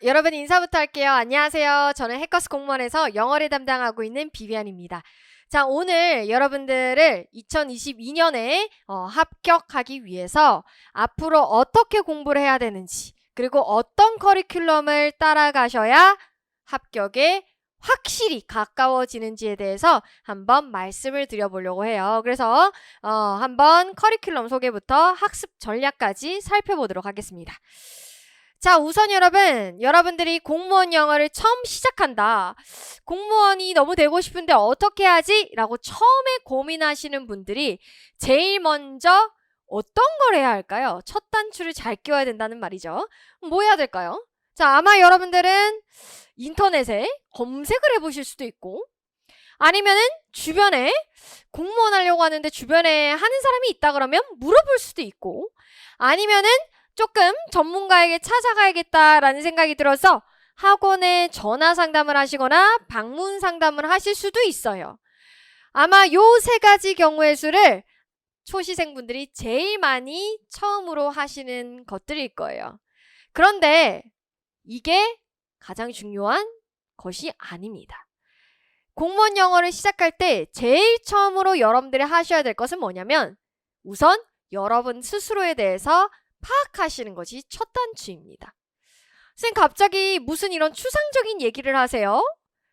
여러분 인사부터 할게요. 안녕하세요. 저는 해커스 공무원에서 영어를 담당하고 있는 비비안입니다. 자, 오늘 여러분들을 2022년에 합격하기 위해서 앞으로 어떻게 공부를 해야 되는지, 그리고 어떤 커리큘럼을 따라가셔야 합격에 확실히 가까워지는지에 대해서 한번 말씀을 드려보려고 해요. 그래서 한번 커리큘럼 소개부터 학습 전략까지 살펴보도록 하겠습니다. 자, 우선 여러분들이 공무원 영어를 처음 시작한다. 공무원이 너무 되고 싶은데 어떻게 하지? 라고 처음에 고민하시는 분들이 제일 먼저 어떤 걸 해야 할까요? 첫 단추를 잘 끼워야 된다는 말이죠. 뭐 해야 될까요? 자, 아마 여러분들은 인터넷에 검색을 해보실 수도 있고, 아니면은 주변에 공무원 하려고 하는데 주변에 하는 사람이 있다 그러면 물어볼 수도 있고, 아니면은 조금 전문가에게 찾아가야겠다라는 생각이 들어서 학원에 전화 상담을 하시거나 방문 상담을 하실 수도 있어요. 아마 요 세 가지 경우의 수를 초시생분들이 제일 많이 처음으로 하시는 것들일 거예요. 그런데 이게 가장 중요한 것이 아닙니다. 공무원 영어를 시작할 때 제일 처음으로 여러분들이 하셔야 될 것은 뭐냐면 우선 여러분 스스로에 대해서 파악하시는 것이 첫 단추입니다. 선생님 갑자기 무슨 이런 추상적인 얘기를 하세요?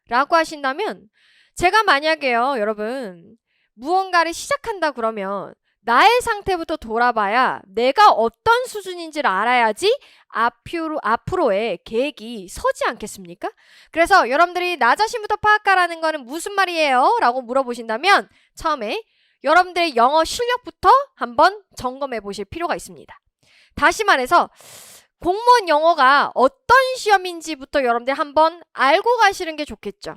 라고 하신다면 제가 만약에요 여러분 무언가를 시작한다 그러면 나의 상태부터 돌아봐야 내가 어떤 수준인지를 알아야지 앞으로의 계획이 서지 않겠습니까? 그래서 여러분들이 나 자신부터 파악하라는 거는 무슨 말이에요? 라고 물어보신다면 처음에 여러분들의 영어 실력부터 한번 점검해 보실 필요가 있습니다. 다시 말해서 공무원 영어가 어떤 시험인지부터 여러분들 한번 알고 가시는 게 좋겠죠.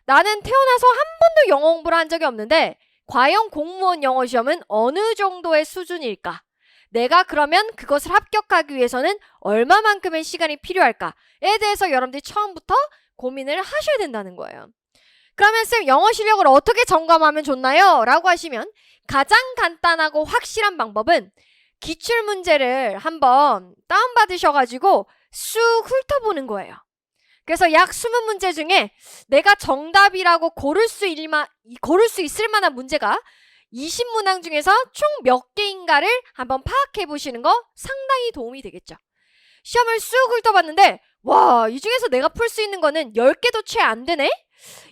나는 태어나서 한 번도 영어 공부를 한 적이 없는데 과연 공무원 영어 시험은 어느 정도의 수준일까? 내가 그러면 그것을 합격하기 위해서는 얼마만큼의 시간이 필요할까에 대해서 여러분들이 처음부터 고민을 하셔야 된다는 거예요. 그러면 쌤 영어 실력을 어떻게 점검하면 좋나요? 라고 하시면 가장 간단하고 확실한 방법은 기출문제를 한번 다운받으셔가지고 쑥 훑어보는 거예요. 그래서 약 20문제 중에 내가 정답이라고 고를 수 있을 만한 문제가 20문항 중에서 총 몇 개인가를 한번 파악해 보시는 거 상당히 도움이 되겠죠. 시험을 쑥 훑어봤는데 와, 이 중에서 내가 풀 수 있는 거는 10개도 채 안 되네?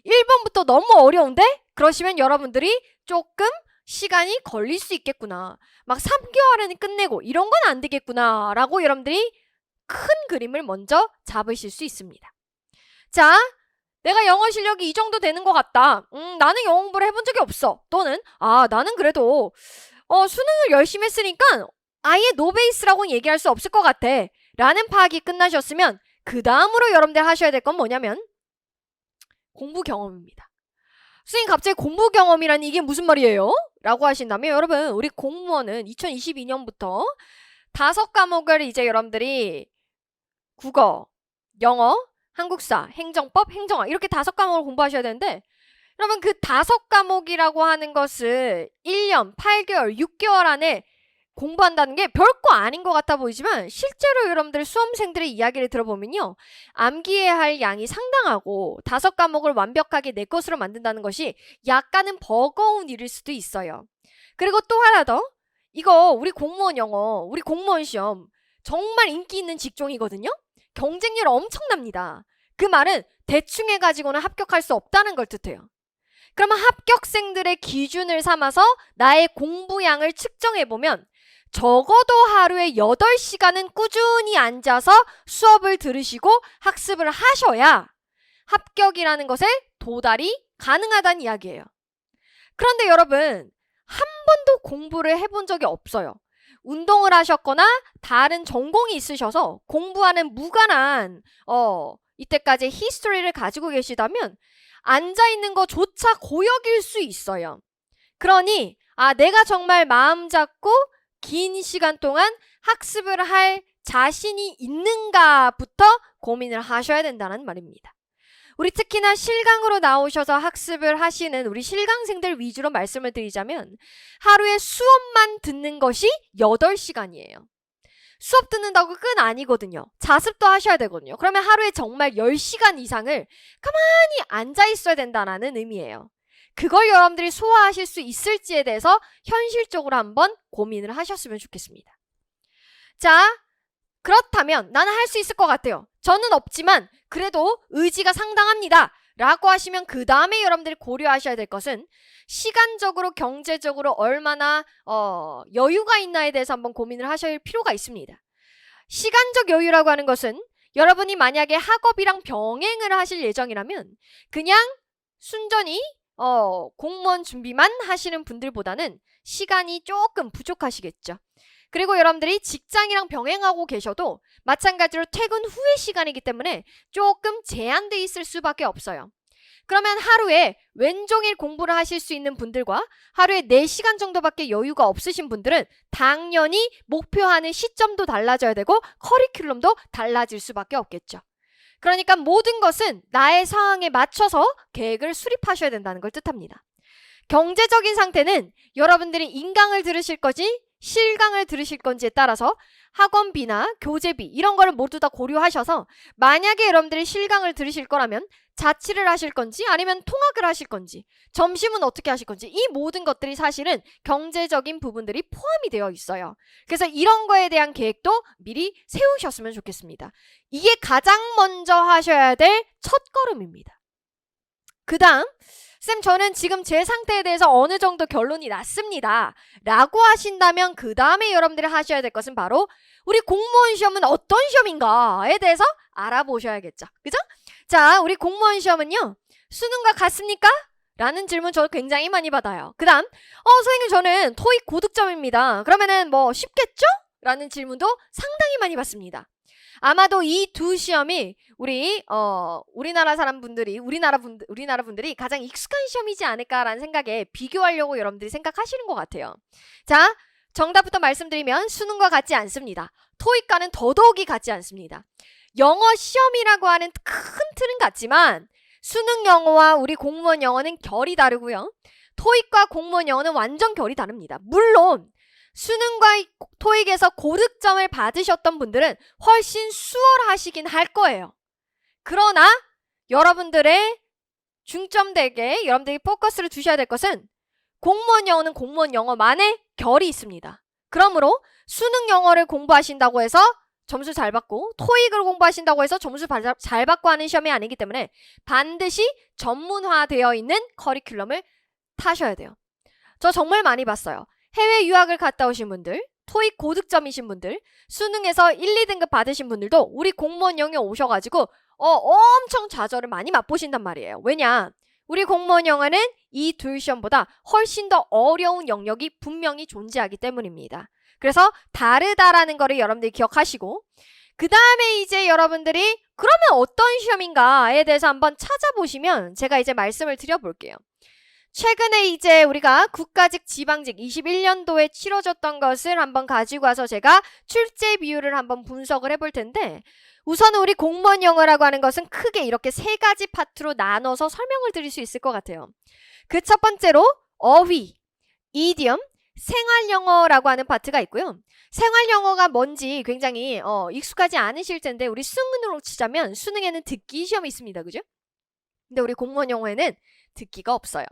1번부터 너무 어려운데? 그러시면 여러분들이 조금 시간이 걸릴 수 있겠구나. 막 3개월 안에 끝내고 이런 건 안 되겠구나 라고 여러분들이 큰 그림을 먼저 잡으실 수 있습니다. 자, 내가 영어 실력이 이 정도 되는 것 같다. 나는 영어 공부를 해본 적이 없어. 또는 나는 그래도 수능을 열심히 했으니까 아예 노베이스라고는 얘기할 수 없을 것 같아 라는 파악이 끝나셨으면 그 다음으로 여러분들 하셔야 될 건 뭐냐면 공부 경험입니다. 선생님 갑자기 공부 경험이라니 이게 무슨 말이에요? 라고 하신다면 여러분 우리 공무원은 2022년부터 5과목을 이제 여러분들이 국어, 영어, 한국사, 행정법, 행정학 이렇게 5과목을 공부하셔야 되는데 여러분 그 5과목이라고 하는 것을 1년, 8개월, 6개월 안에 공부한다는 게 별거 아닌 것 같아 보이지만 실제로 여러분들 수험생들의 이야기를 들어보면요. 암기해야 할 양이 상당하고 5과목을 완벽하게 내 것으로 만든다는 것이 약간은 버거운 일일 수도 있어요. 그리고 또 하나 더 이거 우리 공무원 영어, 우리 공무원 시험 정말 인기 있는 직종이거든요. 경쟁률 엄청납니다. 그 말은 대충 해가지고는 합격할 수 없다는 걸 뜻해요. 그러면 합격생들의 기준을 삼아서 나의 공부량을 측정해보면 적어도 하루에 8시간은 꾸준히 앉아서 수업을 들으시고 학습을 하셔야 합격이라는 것에 도달이 가능하다는 이야기예요. 그런데 여러분 한 번도 공부를 해본 적이 없어요. 운동을 하셨거나 다른 전공이 있으셔서 공부하는 무관한 이때까지 히스토리를 가지고 계시다면 앉아있는 것조차 고역일 수 있어요. 그러니 내가 정말 마음 잡고 긴 시간 동안 학습을 할 자신이 있는가부터 고민을 하셔야 된다는 말입니다. 우리 특히나 실강으로 나오셔서 학습을 하시는 우리 실강생들 위주로 말씀을 드리자면 하루에 수업만 듣는 것이 8시간이에요. 수업 듣는다고 끝 아니거든요. 자습도 하셔야 되거든요. 그러면 하루에 정말 10시간 이상을 가만히 앉아 있어야 된다는 의미예요. 그걸 여러분들이 소화하실 수 있을지에 대해서 현실적으로 한번 고민을 하셨으면 좋겠습니다. 자, 그렇다면 나는 할 수 있을 것 같아요. 저는 없지만 그래도 의지가 상당합니다. 라고 하시면 그 다음에 여러분들이 고려하셔야 될 것은 시간적으로 경제적으로 얼마나 여유가 있나에 대해서 한번 고민을 하실 필요가 있습니다. 시간적 여유라고 하는 것은 여러분이 만약에 학업이랑 병행을 하실 예정이라면 그냥 순전히 공무원 준비만 하시는 분들보다는 시간이 조금 부족하시겠죠. 그리고 여러분들이 직장이랑 병행하고 계셔도 마찬가지로 퇴근 후의 시간이기 때문에 조금 제한돼 있을 수밖에 없어요. 그러면 하루에 왼종일 공부를 하실 수 있는 분들과 하루에 4시간 정도밖에 여유가 없으신 분들은 당연히 목표하는 시점도 달라져야 되고 커리큘럼도 달라질 수밖에 없겠죠. 그러니까 모든 것은 나의 상황에 맞춰서 계획을 수립하셔야 된다는 걸 뜻합니다. 경제적인 상태는 여러분들이 인강을 들으실 거지 실강을 들으실 건지에 따라서 학원비나 교재비 이런 거를 모두 다 고려하셔서 만약에 여러분들이 실강을 들으실 거라면 자취를 하실 건지 아니면 통학을 하실 건지 점심은 어떻게 하실 건지 이 모든 것들이 사실은 경제적인 부분들이 포함이 되어 있어요. 그래서 이런 거에 대한 계획도 미리 세우셨으면 좋겠습니다. 이게 가장 먼저 하셔야 될 첫걸음입니다. 그 다음 쌤 저는 지금 제 상태에 대해서 어느 정도 결론이 났습니다 라고 하신다면 그 다음에 여러분들이 하셔야 될 것은 바로 우리 공무원 시험은 어떤 시험인가에 대해서 알아보셔야겠죠. 그죠? 자, 우리 공무원 시험은요 수능과 같습니까? 라는 질문 저 굉장히 많이 받아요. 그 다음 선생님 저는 토익 고득점입니다. 그러면은 뭐 쉽겠죠? 라는 질문도 상당히 많이 받습니다. 아마도 이 두 시험이 우리나라 분들이 가장 익숙한 시험이지 않을까라는 생각에 비교하려고 여러분들이 생각하시는 것 같아요. 자, 정답부터 말씀드리면 수능과 같지 않습니다. 토익과는 더더욱이 같지 않습니다. 영어 시험이라고 하는 큰 틀은 같지만 수능 영어와 우리 공무원 영어는 결이 다르고요. 토익과 공무원 영어는 완전 결이 다릅니다. 물론 수능과 토익에서 고득점을 받으셨던 분들은 훨씬 수월하시긴 할 거예요. 그러나 여러분들의 중점되게 여러분들이 포커스를 두셔야 될 것은 공무원 영어는 공무원 영어만의 결이 있습니다. 그러므로 수능 영어를 공부하신다고 해서 점수 잘 받고 토익을 공부하신다고 해서 점수 잘 받고 하는 시험이 아니기 때문에 반드시 전문화되어 있는 커리큘럼을 타셔야 돼요. 저 정말 많이 봤어요. 해외 유학을 갔다 오신 분들, 토익 고득점이신 분들, 수능에서 1, 2등급 받으신 분들도 우리 공무원 영어에 오셔가지고 엄청 좌절을 많이 맛보신단 말이에요. 왜냐? 우리 공무원 영어는 이 둘 시험보다 훨씬 더 어려운 영역이 분명히 존재하기 때문입니다. 그래서 다르다라는 거를 여러분들이 기억하시고 그 다음에 이제 여러분들이 그러면 어떤 시험인가에 대해서 한번 찾아보시면 제가 이제 말씀을 드려볼게요. 최근에 이제 우리가 국가직 지방직 21년도에 치러졌던 것을 한번 가지고 와서 제가 출제 비율을 한번 분석을 해볼 텐데 우선 우리 공무원 영어라고 하는 것은 크게 이렇게 3가지 파트로 나눠서 설명을 드릴 수 있을 것 같아요. 그 첫 번째로 어휘, 이디엄, 생활영어라고 하는 파트가 있고요. 생활영어가 뭔지 굉장히 익숙하지 않으실 텐데 우리 수능으로 치자면 수능에는 듣기 시험이 있습니다. 그죠? 근데 우리 공무원 영어에는 듣기가 없어요.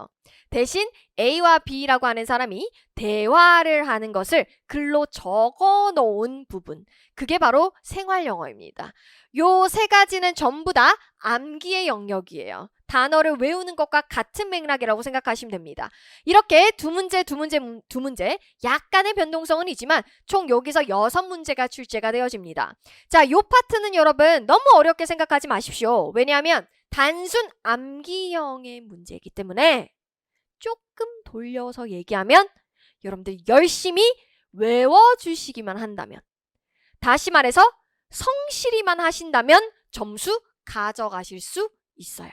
대신 A와 B라고 하는 사람이 대화를 하는 것을 글로 적어 놓은 부분, 그게 바로 생활영어입니다. 요 3가지는 전부 다 암기의 영역이에요. 단어를 외우는 것과 같은 맥락이라고 생각하시면 됩니다. 이렇게 두 문제 약간의 변동성은 있지만 총 여기서 6문제가 출제가 되어집니다. 자, 요 파트는 여러분 너무 어렵게 생각하지 마십시오. 왜냐하면 단순 암기형의 문제이기 때문에 조금 돌려서 얘기하면 여러분들이 열심히 외워주시기만 한다면, 다시 말해서 성실히만 하신다면 점수 가져가실 수 있어요.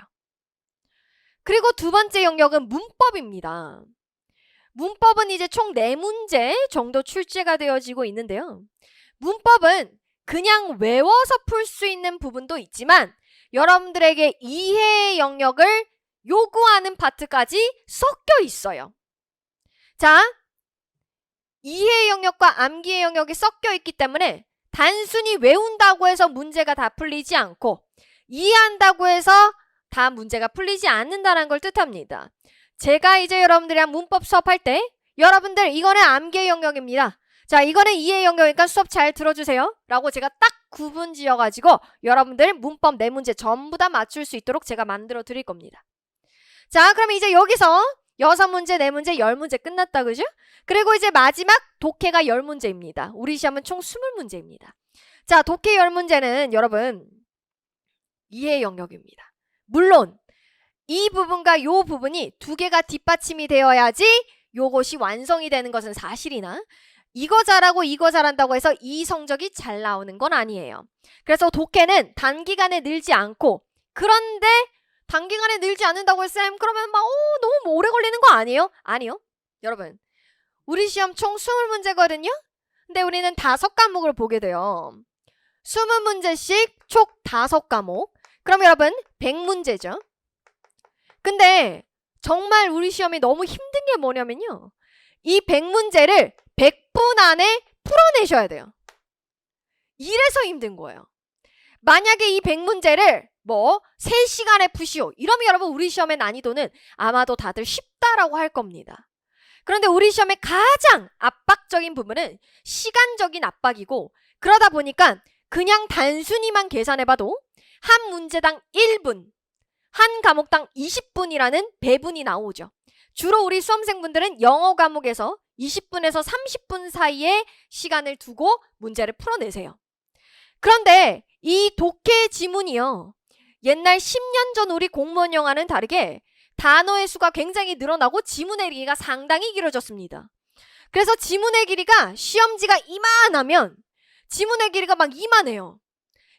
그리고 두 번째 영역은 문법입니다. 문법은 이제 총 4문제 정도 출제가 되어지고 있는데요. 문법은 그냥 외워서 풀 수 있는 부분도 있지만 여러분들에게 이해의 영역을 요구하는 파트까지 섞여 있어요. 자, 이해의 영역과 암기의 영역이 섞여 있기 때문에 단순히 외운다고 해서 문제가 다 풀리지 않고 이해한다고 해서 다 문제가 풀리지 않는다는 걸 뜻합니다. 제가 이제 여러분들이랑 문법 수업할 때 여러분들 이거는 암기의 영역입니다. 자, 이거는 이해의 영역이니까 수업 잘 들어주세요 라고 제가 딱 구분 지어가지고 여러분들 문법 4문제 전부 다 맞출 수 있도록 제가 만들어 드릴 겁니다. 자, 그럼 이제 여기서 6문제, 4문제, 10문제 끝났다, 그죠? 그리고 이제 마지막 독해가 10문제입니다. 우리 시험은 총 20문제입니다. 자, 독해 10문제는 여러분 이해의 영역입니다. 물론 이 부분과 요 부분이 두 개가 뒷받침이 되어야지 요것이 완성이 되는 것은 사실이나 이거 잘하고 이거 잘한다고 해서 이 성적이 잘 나오는 건 아니에요. 그래서 독해는 단기간에 늘지 않고 그런데 단기간에 늘지 않는다고 쌤 그러면 막 너무 오래 걸리는 거 아니에요? 아니요. 여러분 우리 시험 총 20문제거든요. 근데 우리는 5과목을 보게 돼요. 20문제씩 총 5과목. 그럼 여러분 100문제죠. 근데 정말 우리 시험이 너무 힘든 게 뭐냐면요. 이 100문제를 100분 안에 풀어내셔야 돼요. 이래서 힘든 거예요. 만약에 이 100문제를 3시간에 푸시오. 이러면 여러분 우리 시험의 난이도는 아마도 다들 쉽다라고 할 겁니다. 그런데 우리 시험의 가장 압박적인 부분은 시간적인 압박이고 그러다 보니까 그냥 단순히만 계산해봐도 한 문제당 1분, 한 과목당 20분이라는 배분이 나오죠. 주로 우리 수험생분들은 영어 과목에서 20분에서 30분 사이에 시간을 두고 문제를 풀어내세요. 그런데 이 독해 지문이요. 옛날 10년 전 우리 공무원 영어와는 다르게 단어의 수가 굉장히 늘어나고 지문의 길이가 상당히 길어졌습니다. 그래서 지문의 길이가 시험지가 이만하면 지문의 길이가 막 이만해요.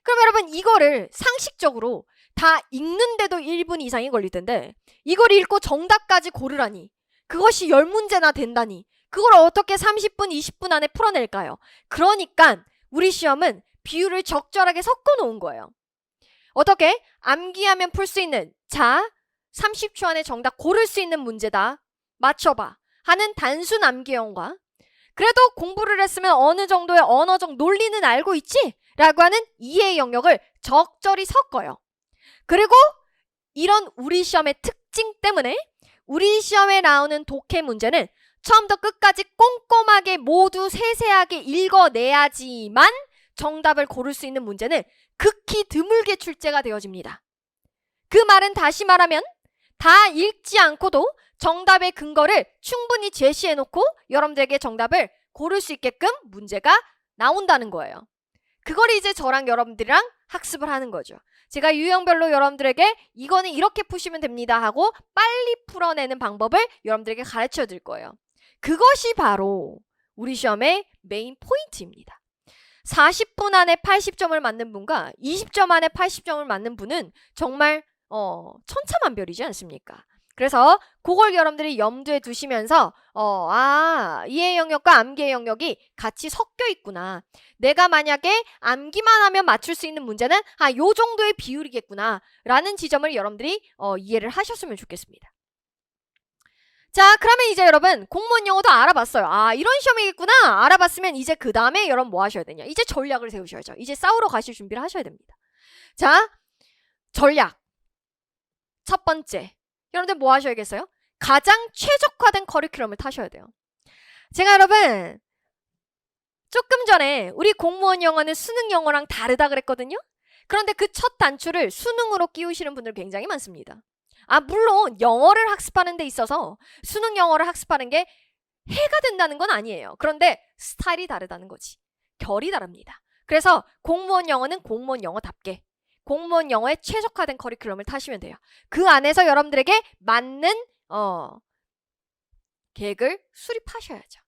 그럼 여러분 이거를 상식적으로 다 읽는데도 1분 이상이 걸릴 텐데 이걸 읽고 정답까지 고르라니 그것이 10문제나 된다니 그걸 어떻게 30분, 20분 안에 풀어낼까요? 그러니까 우리 시험은 비율을 적절하게 섞어 놓은 거예요. 어떻게? 암기하면 풀 수 있는 자 30초 안에 정답 고를 수 있는 문제다. 맞춰봐. 하는 단순 암기형과 그래도 공부를 했으면 어느 정도의 언어적 논리는 알고 있지? 라고 하는 이해의 영역을 적절히 섞어요. 그리고 이런 우리 시험의 특징 때문에 우리 시험에 나오는 독해 문제는 처음부터 끝까지 꼼꼼하게 모두 세세하게 읽어내야지만 정답을 고를 수 있는 문제는 극히 드물게 출제가 되어집니다. 그 말은 다시 말하면 다 읽지 않고도 정답의 근거를 충분히 제시해놓고 여러분들에게 정답을 고를 수 있게끔 문제가 나온다는 거예요. 그걸 이제 저랑 여러분들이랑 학습을 하는 거죠. 제가 유형별로 여러분들에게 이거는 이렇게 푸시면 됩니다 하고 빨리 풀어내는 방법을 여러분들에게 가르쳐 드릴 거예요. 그것이 바로 우리 시험의 메인 포인트입니다. 40분 안에 80점을 맞는 분과 20점 안에 80점을 맞는 분은 정말 천차만별이지 않습니까? 그래서 그걸 여러분들이 염두에 두시면서 이해 영역과 암기의 영역이 같이 섞여 있구나. 내가 만약에 암기만 하면 맞출 수 있는 문제는 요 정도의 비율이겠구나 라는 지점을 여러분들이 이해를 하셨으면 좋겠습니다. 자, 그러면 이제 여러분 공무원 영어도 알아봤어요. 이런 시험이겠구나. 알아봤으면 이제 그 다음에 여러분 뭐 하셔야 되냐. 이제 전략을 세우셔야죠. 이제 싸우러 가실 준비를 하셔야 됩니다. 자, 전략. 첫 번째. 여러분들 뭐 하셔야겠어요? 가장 최적화된 커리큘럼을 타셔야 돼요. 제가 여러분 조금 전에 우리 공무원 영어는 수능 영어랑 다르다 그랬거든요. 그런데 그 첫 단추를 수능으로 끼우시는 분들 굉장히 많습니다. 물론 영어를 학습하는 데 있어서 수능 영어를 학습하는 게 해가 된다는 건 아니에요. 그런데 스타일이 다르다는 거지. 결이 다릅니다. 그래서 공무원 영어는 공무원 영어답게 공무원 영어에 최적화된 커리큘럼을 타시면 돼요. 그 안에서 여러분들에게 맞는 계획을 수립하셔야죠.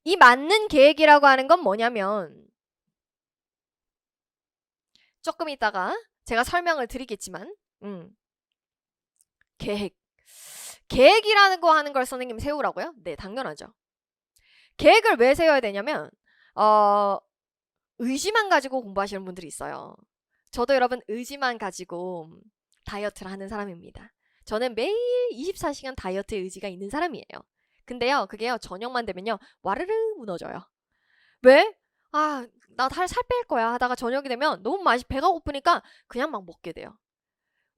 이 맞는 계획이라고 하는 건 뭐냐면 조금 이따가 제가 설명을 드리겠지만 계획이라는 거 하는 걸 선생님 세우라고요? 네, 당연하죠. 계획을 왜 세워야 되냐면 의지만 가지고 공부하시는 분들이 있어요. 저도 여러분 의지만 가지고 다이어트를 하는 사람입니다. 저는 매일 24시간 다이어트의 의지가 있는 사람이에요. 근데요, 그게요, 저녁만 되면요, 와르르 무너져요. 왜? 나 살 뺄 거야 하다가 저녁이 되면 너무 배가 고프니까 그냥 막 먹게 돼요.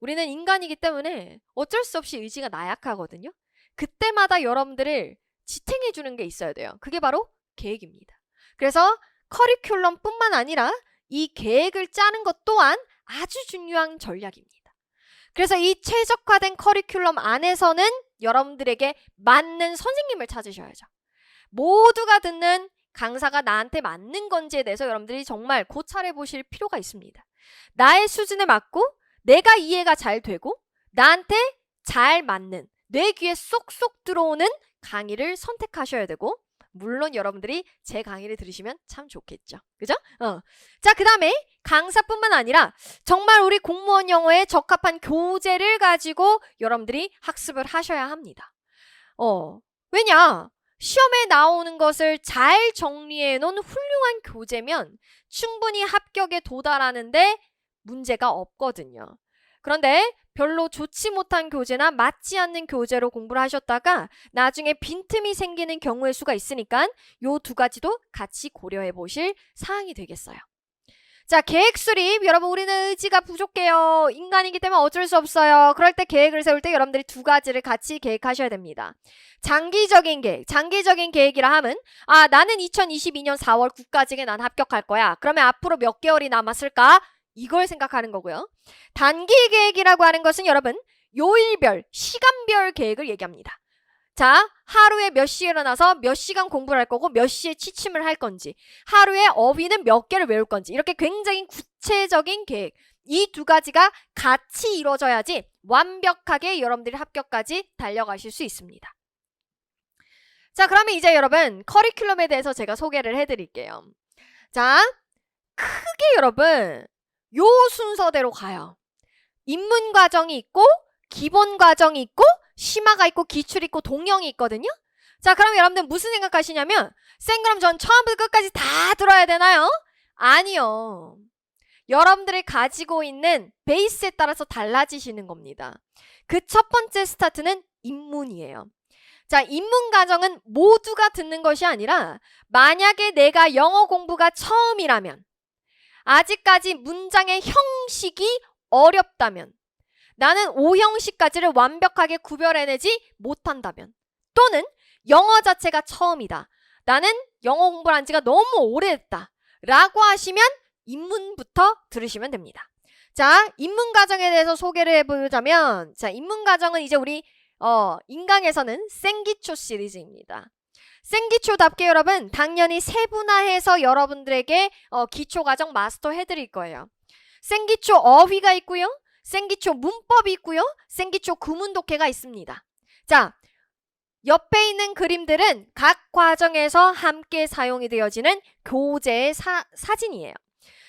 우리는 인간이기 때문에 어쩔 수 없이 의지가 나약하거든요. 그때마다 여러분들을 지탱해 주는 게 있어야 돼요. 그게 바로 계획입니다. 그래서 커리큘럼뿐만 아니라 이 계획을 짜는 것 또한 아주 중요한 전략입니다. 그래서 이 최적화된 커리큘럼 안에서는 여러분들에게 맞는 선생님을 찾으셔야죠. 모두가 듣는 강사가 나한테 맞는 건지에 대해서 여러분들이 정말 고찰해 보실 필요가 있습니다. 나의 수준에 맞고 내가 이해가 잘 되고 나한테 잘 맞는 내 귀에 쏙쏙 들어오는 강의를 선택하셔야 되고, 물론 여러분들이 제 강의를 들으시면 참 좋겠죠. 그죠? 자, 그 다음에 강사뿐만 아니라 정말 우리 공무원 영어에 적합한 교재를 가지고 여러분들이 학습을 하셔야 합니다. 왜냐? 시험에 나오는 것을 잘 정리해 놓은 훌륭한 교재면 충분히 합격에 도달하는데 문제가 없거든요. 그런데 별로 좋지 못한 교재나 맞지 않는 교재로 공부를 하셨다가 나중에 빈틈이 생기는 경우의 수가 있으니까 요 두 가지도 같이 고려해 보실 사항이 되겠어요. 자, 계획 수립. 여러분, 우리는 의지가 부족해요. 인간이기 때문에 어쩔 수 없어요. 그럴 때 계획을 세울 때 여러분들이 두 가지를 같이 계획하셔야 됩니다. 장기적인 계획. 장기적인 계획이라 함은 나는 2022년 4월 9까지 난 합격할 거야. 그러면 앞으로 몇 개월이 남았을까? 이걸 생각하는 거고요. 단기 계획이라고 하는 것은 여러분 요일별, 시간별 계획을 얘기합니다. 자, 하루에 몇 시에 일어나서 몇 시간 공부를 할 거고 몇 시에 취침을 할 건지, 하루에 어휘는 몇 개를 외울 건지, 이렇게 굉장히 구체적인 계획, 이 두 가지가 같이 이루어져야지 완벽하게 여러분들이 합격까지 달려가실 수 있습니다. 자, 그러면 이제 여러분 커리큘럼에 대해서 제가 소개를 해드릴게요. 자, 크게 여러분 요 순서대로 가요. 입문 과정이 있고 기본 과정이 있고 심화가 있고 기출이 있고 동영이 있거든요. 자, 그럼 여러분들 무슨 생각하시냐면 쌤 그럼 전 처음부터 끝까지 다 들어야 되나요? 아니요. 여러분들이 가지고 있는 베이스에 따라서 달라지시는 겁니다. 그 첫 번째 스타트는 입문이에요. 자, 입문 과정은 모두가 듣는 것이 아니라 만약에 내가 영어 공부가 처음이라면, 아직까지 문장의 형식이 어렵다면, 나는 5형식까지를 완벽하게 구별해내지 못한다면, 또는 영어 자체가 처음이다. 나는 영어 공부를 한 지가 너무 오래됐다. 라고 하시면 입문부터 들으시면 됩니다. 자, 입문 과정에 대해서 소개를 해보자면, 자, 입문 과정은 이제 우리 인강에서는 생기초 시리즈입니다. 생기초답게 여러분 당연히 세분화해서 여러분들에게 기초과정 마스터 해드릴 거예요. 생기초 어휘가 있고요. 생기초 문법이 있고요. 생기초 구문독해가 있습니다. 자, 옆에 있는 그림들은 각 과정에서 함께 사용이 되어지는 교재의 사진이에요.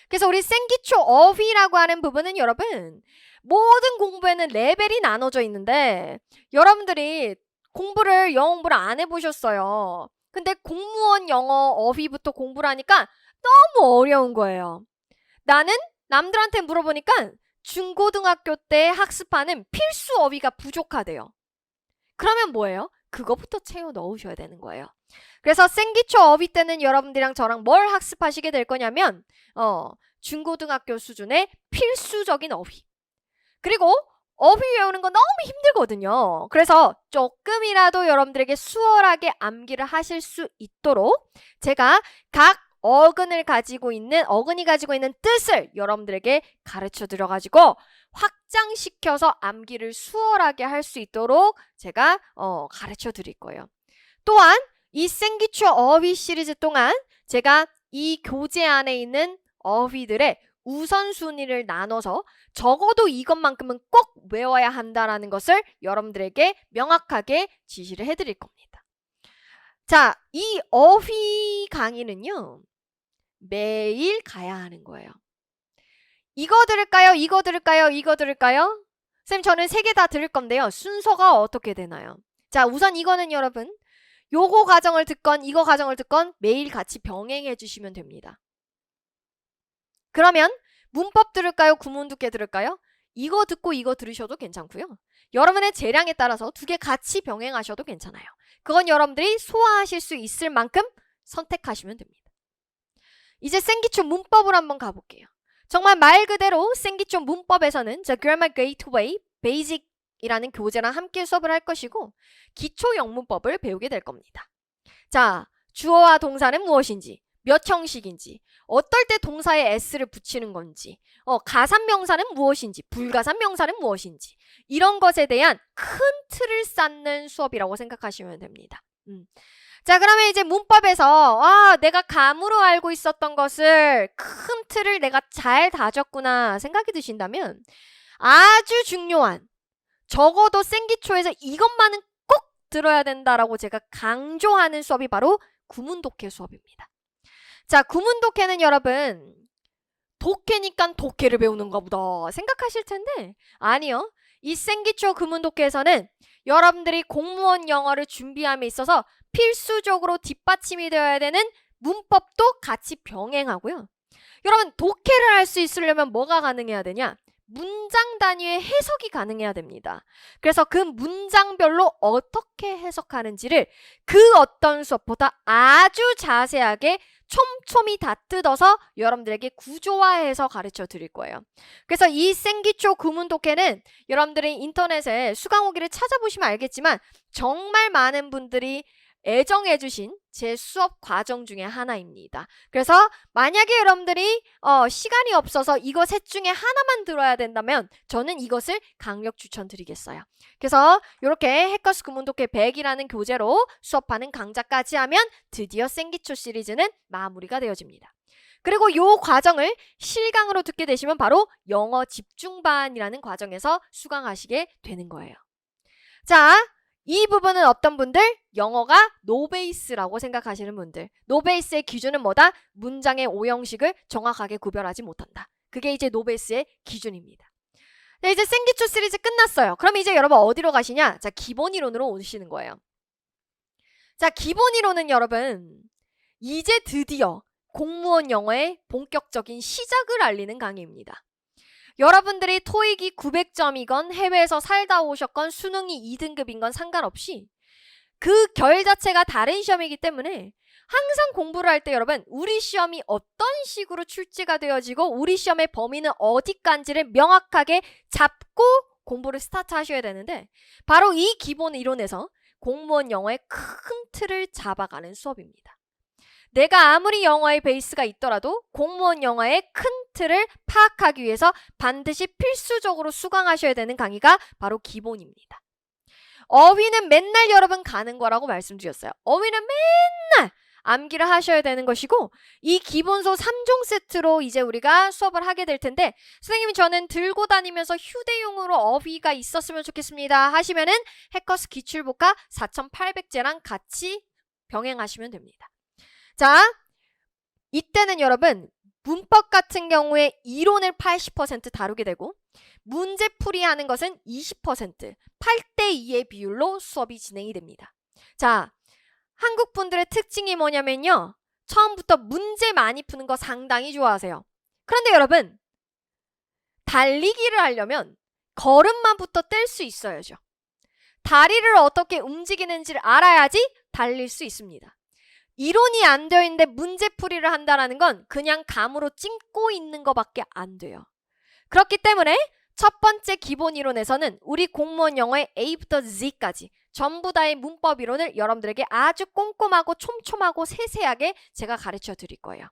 그래서 우리 생기초 어휘라고 하는 부분은 여러분 모든 공부에는 레벨이 나눠져 있는데 여러분들이 영어 공부를 안 해보셨어요. 근데 공무원 영어 어휘부터 공부를 하니까 너무 어려운 거예요. 나는 남들한테 물어보니까 중고등학교 때 학습하는 필수 어휘가 부족하대요. 그러면 뭐예요? 그거부터 채워 넣으셔야 되는 거예요. 그래서 생기초 어휘 때는 여러분들이랑 저랑 뭘 학습하시게 될 거냐면 중고등학교 수준의 필수적인 어휘. 그리고 어휘 외우는 건 너무 힘들거든요. 그래서 조금이라도 여러분들에게 수월하게 암기를 하실 수 있도록 제가 각 어근이 가지고 있는 뜻을 여러분들에게 가르쳐 드려가지고 확장시켜서 암기를 수월하게 할 수 있도록 제가 가르쳐 드릴 거예요. 또한 이 생기초 어휘 시리즈 동안 제가 이 교재 안에 있는 어휘들의 우선순위를 나눠서 적어도 이것만큼은 꼭 외워야 한다라는 것을 여러분들에게 명확하게 지시를 해드릴 겁니다. 자, 이 어휘 강의는요. 매일 가야 하는 거예요. 이거 들을까요? 이거 들을까요? 이거 들을까요? 쌤 저는 3개 다 들을 건데요. 순서가 어떻게 되나요? 자, 우선 이거는 여러분 요거 과정을 듣건 이거 과정을 듣건 매일 같이 병행해 주시면 됩니다. 그러면 문법 들을까요? 구문독해 들을까요? 이거 듣고 이거 들으셔도 괜찮고요. 여러분의 재량에 따라서 2개 같이 병행하셔도 괜찮아요. 그건 여러분들이 소화하실 수 있을 만큼 선택하시면 됩니다. 이제 생기초 문법을 한번 가볼게요. 정말 말 그대로 생기초 문법에서는 The Grammar Gateway Basic이라는 교재랑 함께 수업을 할 것이고 기초 영문법을 배우게 될 겁니다. 자, 주어와 동사는 무엇인지, 몇 형식인지, 어떨 때 동사에 s를 붙이는 건지, 가산명사는 무엇인지, 불가산명사는 무엇인지 이런 것에 대한 큰 틀을 쌓는 수업이라고 생각하시면 됩니다. 자, 그러면 이제 문법에서 내가 감으로 알고 있었던 것을 큰 틀을 내가 잘 다졌구나 생각이 드신다면 아주 중요한, 적어도 생기초에서 이것만은 꼭 들어야 된다라고 제가 강조하는 수업이 바로 구문독해 수업입니다. 자, 구문독해는 여러분 독해니까 독해를 배우는가 보다 생각하실 텐데 아니요. 이 생기초 구문독해에서는 여러분들이 공무원 영어를 준비함에 있어서 필수적으로 뒷받침이 되어야 되는 문법도 같이 병행하고요. 여러분 독해를 할 수 있으려면 뭐가 가능해야 되냐? 문장 단위의 해석이 가능해야 됩니다. 그래서 그 문장별로 어떻게 해석하는지를 그 어떤 수업보다 아주 자세하게 촘촘히 다 뜯어서 여러분들에게 구조화해서 가르쳐 드릴 거예요. 그래서 이 생기초 구문독해는 여러분들이 인터넷에 수강후기를 찾아보시면 알겠지만 정말 많은 분들이 애정해주신 제 수업 과정 중에 하나입니다. 그래서 만약에 여러분들이 시간이 없어서 이거 셋 중에 하나만 들어야 된다면 저는 이것을 강력 추천드리겠어요. 그래서 이렇게 해커스 구문독해 100이라는 교재로 수업하는 강좌까지 하면 드디어 생기초 시리즈는 마무리가 되어집니다. 그리고 이 과정을 실강으로 듣게 되시면 바로 영어 집중반이라는 과정에서 수강하시게 되는 거예요. 자, 이 부분은 어떤 분들? 영어가 노베이스라고 생각하시는 분들. 노베이스의 기준은 뭐다? 문장의 오형식을 정확하게 구별하지 못한다. 그게 이제 노베이스의 기준입니다. 네, 이제 생기초 시리즈 끝났어요. 그럼 이제 여러분 어디로 가시냐? 자, 기본 이론으로 오시는 거예요. 자, 기본 이론은 여러분 이제 드디어 공무원 영어의 본격적인 시작을 알리는 강의입니다. 여러분들이 토익이 900점이건 해외에서 살다 오셨건 수능이 2등급인 건 상관없이 그 결 자체가 다른 시험이기 때문에 항상 공부를 할 때 여러분 우리 시험이 어떤 식으로 출제가 되어지고 우리 시험의 범위는 어디까지를 명확하게 잡고 공부를 스타트 하셔야 되는데 바로 이 기본 이론에서 공무원 영어의 큰 틀을 잡아가는 수업입니다. 내가 아무리 영어의 베이스가 있더라도 공무원 영어의 큰 틀을 파악하기 위해서 반드시 필수적으로 수강하셔야 되는 강의가 바로 기본입니다. 어휘는 맨날 여러분 가는 거라고 말씀드렸어요. 어휘는 맨날 암기를 하셔야 되는 것이고 이 기본서 3종 세트로 이제 우리가 수업을 하게 될 텐데 선생님이 저는 들고 다니면서 휴대용으로 어휘가 있었으면 좋겠습니다 하시면은 해커스 기출복화 4,800제랑 같이 병행하시면 됩니다. 자, 이때는 여러분 문법 같은 경우에 이론을 80% 다루게 되고 문제풀이 하는 것은 20% 8대2의 비율로 수업이 진행이 됩니다. 자, 한국 분들의 특징이 뭐냐면요. 처음부터 문제 많이 푸는 거 상당히 좋아하세요. 그런데 여러분 달리기를 하려면 걸음마부터 뗄 수 있어야죠. 다리를 어떻게 움직이는지를 알아야지 달릴 수 있습니다. 이론이 안 되어 있는데 문제풀이를 한다는 건 그냥 감으로 찜고 있는 것밖에 안 돼요. 그렇기 때문에 첫 번째 기본 이론에서는 우리 공무원 영어의 A부터 Z까지 전부 다의 문법 이론을 여러분들에게 아주 꼼꼼하고 촘촘하고 세세하게 제가 가르쳐 드릴 거예요.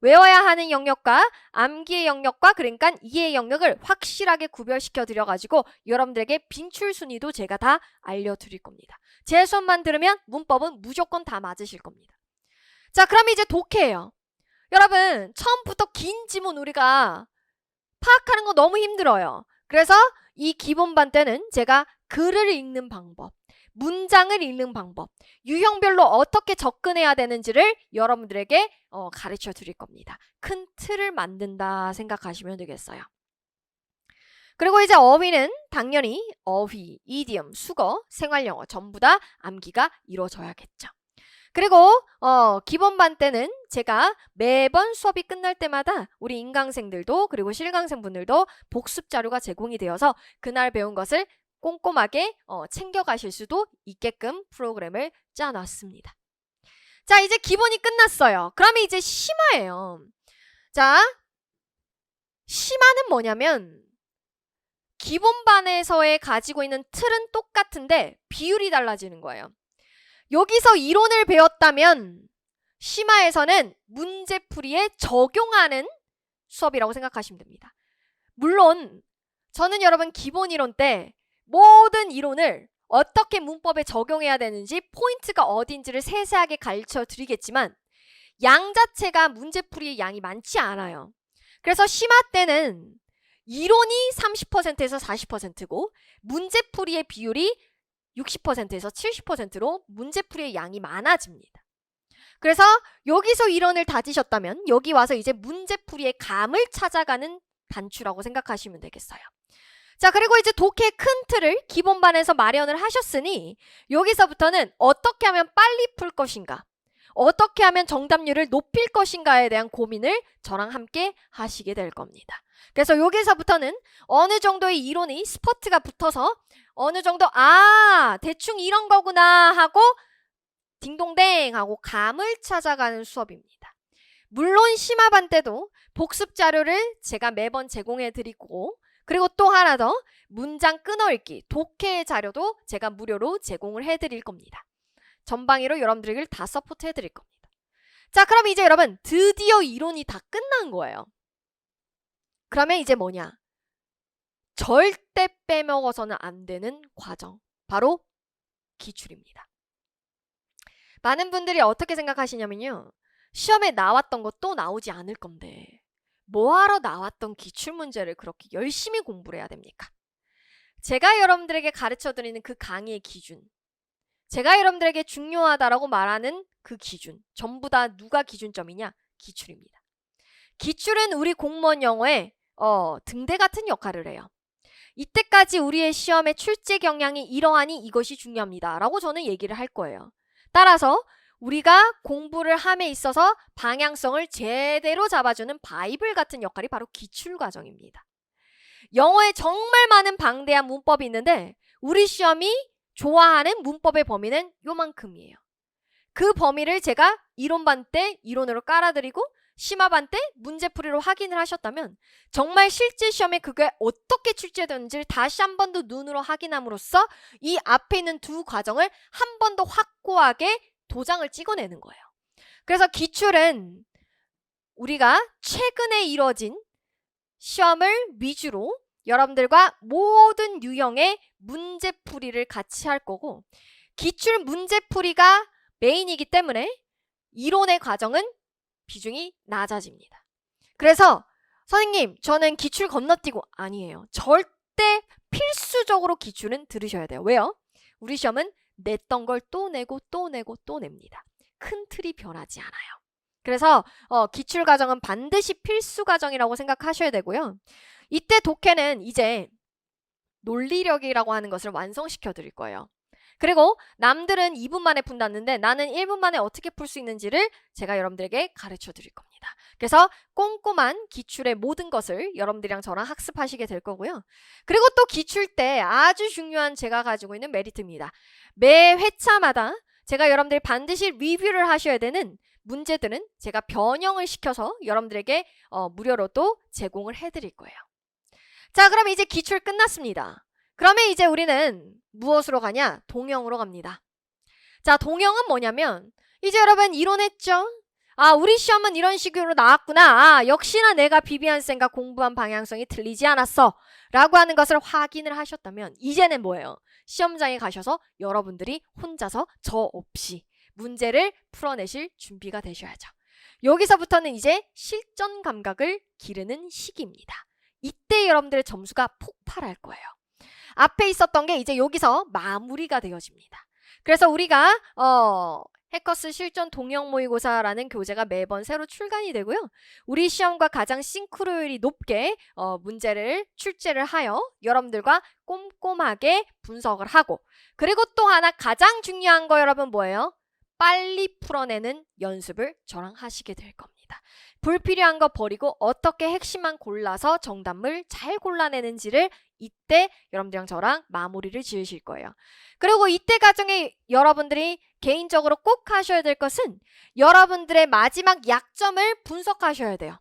외워야 하는 영역과 암기의 영역과 그러니까 이해의 영역을 확실하게 구별시켜 드려가지고 여러분들에게 빈출 순위도 제가 다 알려드릴 겁니다. 제 수업만 들으면 문법은 무조건 다 맞으실 겁니다. 자, 그럼 이제 독해예요. 여러분 처음부터 긴 지문 우리가 파악하는 거 너무 힘들어요. 그래서 이 기본반 때는 제가 글을 읽는 방법, 문장을 읽는 방법, 유형별로 어떻게 접근해야 되는지를 여러분들에게 가르쳐 드릴 겁니다. 큰 틀을 만든다 생각하시면 되겠어요. 그리고 이제 어휘는 당연히 어휘, 이디엄, 수거, 생활영어 전부 다 암기가 이루어져야겠죠. 그리고 기본반 때는 제가 매번 수업이 끝날 때마다 우리 인강생들도 그리고 실강생 분들도 복습 자료가 제공이 되어서 그날 배운 것을 꼼꼼하게 챙겨가실 수도 있게끔 프로그램을 짜놨습니다. 자, 이제 기본이 끝났어요. 그러면 이제 심화예요. 자, 심화는 뭐냐면 기본반에서의 가지고 있는 틀은 똑같은데 비율이 달라지는 거예요. 여기서 이론을 배웠다면 심화에서는 문제풀이에 적용하는 수업이라고 생각하시면 됩니다. 물론 저는 여러분 기본 이론 때 모든 이론을 어떻게 문법에 적용해야 되는지 포인트가 어딘지를 세세하게 가르쳐 드리겠지만 양 자체가 문제풀이의 양이 많지 않아요. 그래서 심화 때는 이론이 30%에서 40%고 문제풀이의 비율이 60%에서 70%로 문제풀이의 양이 많아집니다. 그래서 여기서 이론을 다지셨다면 여기 와서 이제 문제풀이의 감을 찾아가는 단추라고 생각하시면 되겠어요. 자, 그리고 이제 독해의 큰 틀을 기본반에서 마련을 하셨으니 여기서부터는 어떻게 하면 빨리 풀 것인가, 어떻게 하면 정답률을 높일 것인가에 대한 고민을 저랑 함께 하시게 될 겁니다. 그래서 여기서부터는 어느 정도의 이론이 스퍼트가 붙어서 어느 정도 대충 이런 거구나 하고 딩동댕 하고 감을 찾아가는 수업입니다. 물론 심화반 때도 복습 자료를 제가 매번 제공해 드리고 그리고 또 하나 더 문장 끊어읽기 독해 자료도 제가 무료로 제공을 해드릴 겁니다. 전방위로 여러분들에게 다 서포트 해드릴 겁니다. 자, 그럼 이제 여러분 드디어 이론이 다 끝난 거예요. 그러면 이제 뭐냐? 절대 빼먹어서는 안 되는 과정, 바로 기출입니다. 많은 분들이 어떻게 생각하시냐면요, 시험에 나왔던 거 또 나오지 않을 건데 뭐하러 나왔던 기출문제를 그렇게 열심히 공부를 해야 됩니까? 제가 여러분들에게 가르쳐드리는 그 강의의 기준, 제가 여러분들에게 중요하다라고 말하는 그 기준, 전부 다 누가 기준점이냐? 기출입니다. 기출은 우리 공무원 영어에 등대 같은 역할을 해요. 이때까지 우리의 시험의 출제 경향이 이러하니 이것이 중요합니다 라고 저는 얘기를 할 거예요. 따라서 우리가 공부를 함에 있어서 방향성을 제대로 잡아주는 바이블 같은 역할이 바로 기출 과정입니다. 영어에 정말 많은 방대한 문법이 있는데 우리 시험이 좋아하는 문법의 범위는 요만큼이에요. 그 범위를 제가 이론반 때 이론으로 깔아드리고 심화반 때 문제풀이로 확인을 하셨다면 정말 실제 시험에 그게 어떻게 출제되는지를 다시 한 번 더 눈으로 확인함으로써 이 앞에 있는 두 과정을 한 번 더 확고하게 도장을 찍어내는 거예요. 그래서 기출은 우리가 최근에 이뤄진 시험을 위주로 여러분들과 모든 유형의 문제풀이를 같이 할 거고 기출 문제풀이가 메인이기 때문에 이론의 과정은 비중이 낮아집니다. 그래서 선생님 저는 기출 건너뛰고 아니에요. 절대 필수적으로 기출은 들으셔야 돼요. 왜요? 우리 시험은 냈던 걸 또 내고 또 내고 또 냅니다. 큰 틀이 변하지 않아요. 그래서 기출 과정은 반드시 필수 과정이라고 생각하셔야 되고요. 이때 독해는 이제 논리력이라고 하는 것을 완성시켜 드릴 거예요. 그리고 남들은 2분 만에 푼다는데 나는 1분 만에 어떻게 풀 수 있는지를 제가 여러분들에게 가르쳐 드릴 겁니다. 그래서 꼼꼼한 기출의 모든 것을 여러분들이랑 저랑 학습하시게 될 거고요. 그리고 또 기출 때 아주 중요한 제가 가지고 있는 메리트입니다. 매 회차마다 제가 여러분들이 반드시 리뷰를 하셔야 되는 문제들은 제가 변형을 시켜서 여러분들에게 무료로 또 제공을 해드릴 거예요. 자, 그럼 이제 기출 끝났습니다. 그러면 이제 우리는 무엇으로 가냐? 동형으로 갑니다. 자, 동형은 뭐냐면 이제 여러분 이론했죠? 우리 시험은 이런 식으로 나왔구나. 역시나 내가 비비안 쌤과 공부한 방향성이 틀리지 않았어 라고 하는 것을 확인을 하셨다면 이제는 뭐예요? 시험장에 가셔서 여러분들이 혼자서 저 없이 문제를 풀어내실 준비가 되셔야죠. 여기서부터는 이제 실전 감각을 기르는 시기입니다. 이때 여러분들의 점수가 폭발할 거예요. 앞에 있었던 게 이제 여기서 마무리가 되어집니다. 그래서 우리가 해커스 실전 동형 모의고사라는 교재가 매번 새로 출간이 되고요. 우리 시험과 가장 싱크로율이 높게 문제를 출제를 하여 여러분들과 꼼꼼하게 분석을 하고 그리고 또 하나 가장 중요한 거 여러분 뭐예요? 빨리 풀어내는 연습을 저랑 하시게 될 겁니다. 불필요한 거 버리고 어떻게 핵심만 골라서 정답을 잘 골라내는지를 이때 여러분들이랑 저랑 마무리를 지으실 거예요. 그리고 이때 과정에 여러분들이 개인적으로 꼭 하셔야 될 것은 여러분들의 마지막 약점을 분석하셔야 돼요.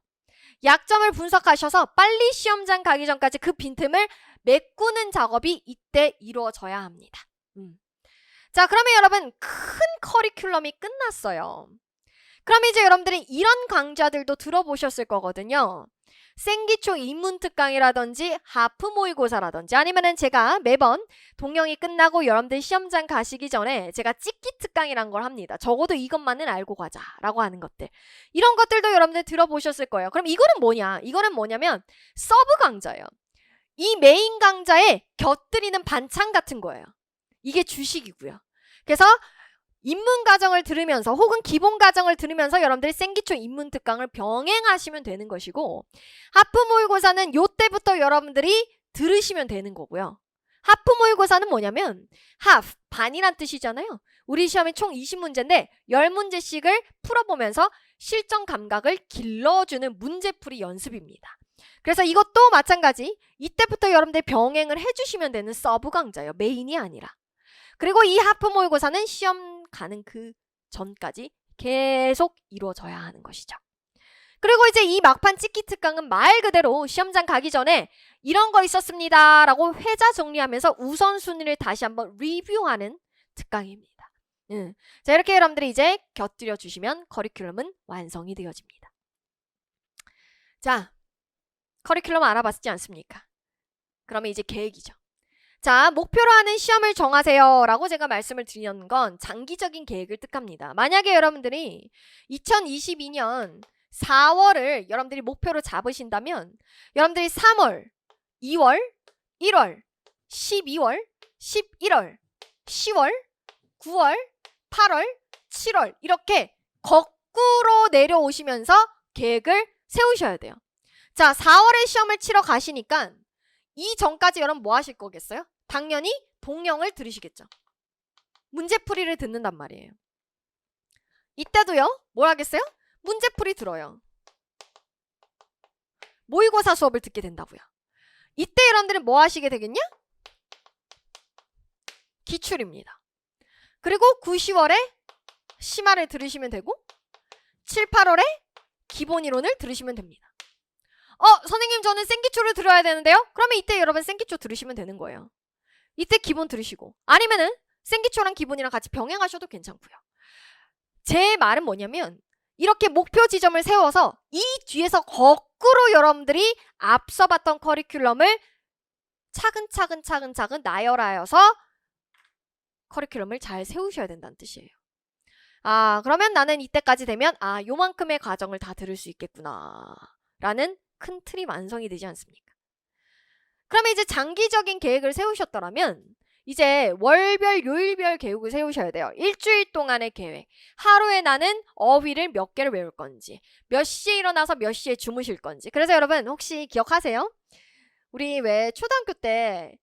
약점을 분석하셔서 빨리 시험장 가기 전까지 그 빈틈을 메꾸는 작업이 이때 이루어져야 합니다. 자, 그러면 여러분 큰 커리큘럼이 끝났어요. 그럼 이제 여러분들이 이런 강좌들도 들어보셨을 거거든요. 생기초 인문특강이라든지 하프 모의고사라든지 아니면은 제가 매번 동영이 끝나고 여러분들 시험장 가시기 전에 제가 찍기 특강이란 걸 합니다. 적어도 이것만은 알고 가자라고 하는 것들. 이런 것들도 여러분들 들어보셨을 거예요. 그럼 이거는 뭐냐? 이거는 뭐냐면 서브 강좌예요. 이 메인 강좌에 곁들이는 반찬 같은 거예요. 이게 주식이고요. 그래서 인문 과정을 들으면서 혹은 기본 과정을 들으면서 여러분들이 생기초 인문 특강을 병행하시면 되는 것이고, 하프 모의고사는 요때부터 여러분들이 들으시면 되는 거고요. 하프 모의고사는 뭐냐면 half, 반이란 뜻이잖아요. 우리 시험이 총 20문제인데 10문제씩을 풀어보면서 실전 감각을 길러주는 문제풀이 연습입니다. 그래서 이것도 마찬가지 이때부터 여러분들 병행을 해주시면 되는 서브 강좌예요. 메인이 아니라. 그리고 이 하프 모의고사는 시험 가는 그 전까지 계속 이루어져야 하는 것이죠. 그리고 이제 이 막판 찍기 특강은 말 그대로 시험장 가기 전에 이런 거 있었습니다 라고 회자 정리하면서 우선순위를 다시 한번 리뷰하는 특강입니다. 자, 이렇게 여러분들이 이제 곁들여 주시면 커리큘럼은 완성이 되어집니다. 자, 커리큘럼 알아봤지 않습니까? 그러면 이제 계획이죠. 자, 목표로 하는 시험을 정하세요 라고 제가 말씀을 드리는 건 장기적인 계획을 뜻합니다. 만약에 여러분들이 2022년 4월을 여러분들이 목표로 잡으신다면 여러분들이 3월, 2월, 1월, 12월, 11월, 10월, 9월, 8월, 7월 이렇게 거꾸로 내려오시면서 계획을 세우셔야 돼요. 자, 4월에 시험을 치러 가시니까 이 전까지 여러분 뭐 하실 거겠어요? 당연히 동영을 들으시겠죠. 문제풀이를 듣는단 말이에요. 이때도요, 뭘 하겠어요? 문제풀이 들어요. 모의고사 수업을 듣게 된다고요. 이때 여러분들은 뭐 하시게 되겠냐? 기출입니다. 그리고 9, 10월에 심화를 들으시면 되고 7, 8월에 기본 이론을 들으시면 됩니다. 선생님 저는 생기초를 들어야 되는데요? 그러면 이때 여러분 생기초 들으시면 되는 거예요. 이때 기본 들으시고 아니면은 생기초랑 기본이랑 같이 병행하셔도 괜찮고요. 제 말은 뭐냐면 이렇게 목표 지점을 세워서 이 뒤에서 거꾸로 여러분들이 앞서 봤던 커리큘럼을 차근차근 나열하여서 커리큘럼을 잘 세우셔야 된다는 뜻이에요. 그러면 나는 이때까지 되면 요만큼의 과정을 다 들을 수 있겠구나 라는 큰 틀이 완성이 되지 않습니까? 그러면 이제 장기적인 계획을 세우셨더라면 이제 월별, 요일별 계획을 세우셔야 돼요. 일주일 동안의 계획. 하루에 나는 어휘를 몇 개를 외울 건지, 몇 시에 일어나서 몇 시에 주무실 건지. 그래서 여러분 혹시 기억하세요? 우리 왜 초등학교 때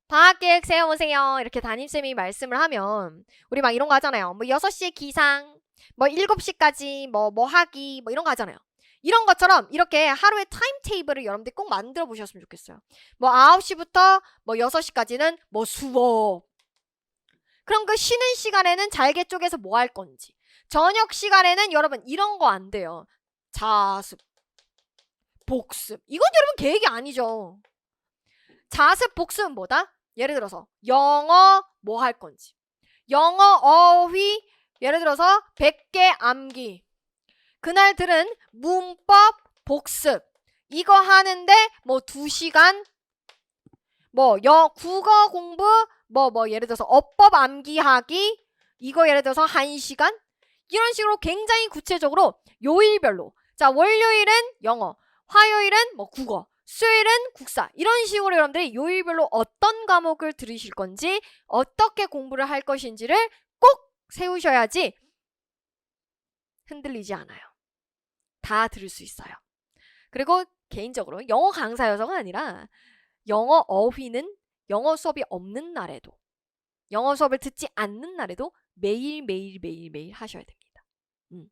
방학계획 세워보세요 이렇게 담임쌤이 말씀을 하면 우리 막 이런 거 하잖아요. 뭐 6시에 기상, 뭐 7시까지 뭐 하기 뭐 이런 거 하잖아요. 이런 것처럼 이렇게 하루의 타임테이블을 여러분들이 꼭 만들어 보셨으면 좋겠어요. 뭐 9시부터 뭐 6시까지는 뭐 수업. 그럼 그 쉬는 시간에는 잘게 쪼개서 뭐 할 건지. 저녁 시간에는 여러분 이런 거 안 돼요. 자습, 복습. 이건 여러분 계획이 아니죠. 자습, 복습은 뭐다? 예를 들어서 영어 뭐 할 건지. 영어 어휘 예를 들어서 100개 암기. 그날 들은 문법 복습 이거 하는데 뭐 2시간 뭐 국어 공부 뭐 예를 들어서 어법 암기하기 이거 예를 들어서 1시간 이런 식으로 굉장히 구체적으로 요일별로 자 월요일은 영어 화요일은 뭐 국어 수요일은 국사 이런 식으로 여러분들이 요일별로 어떤 과목을 들으실 건지 어떻게 공부를 할 것인지를 꼭 세우셔야지 흔들리지 않아요. 다 들을 수 있어요. 그리고 개인적으로 영어 강사여서가 아니라 영어 어휘는 영어 수업이 없는 날에도 영어 수업을 듣지 않는 날에도 매일 하셔야 됩니다.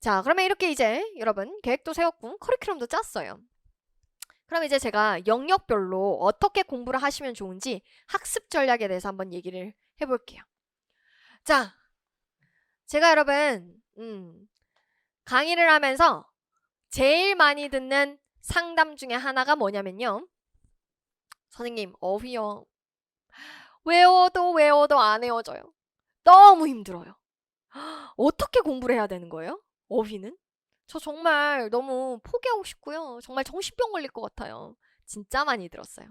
자, 그러면 이렇게 이제 여러분 계획도 세웠고 커리큘럼도 짰어요. 그럼 이제 제가 영역별로 어떻게 공부를 하시면 좋은지 학습 전략에 대해서 한번 얘기를 해볼게요. 자, 제가 여러분 강의를 하면서 제일 많이 듣는 상담 중에 하나가 뭐냐면요. 선생님, 어휘요. 외워도 안 외워져요. 너무 힘들어요. 어떻게 공부를 해야 되는 거예요? 어휘는? 저 정말 너무 포기하고 싶고요. 정말 정신병 걸릴 것 같아요. 진짜 많이 들었어요.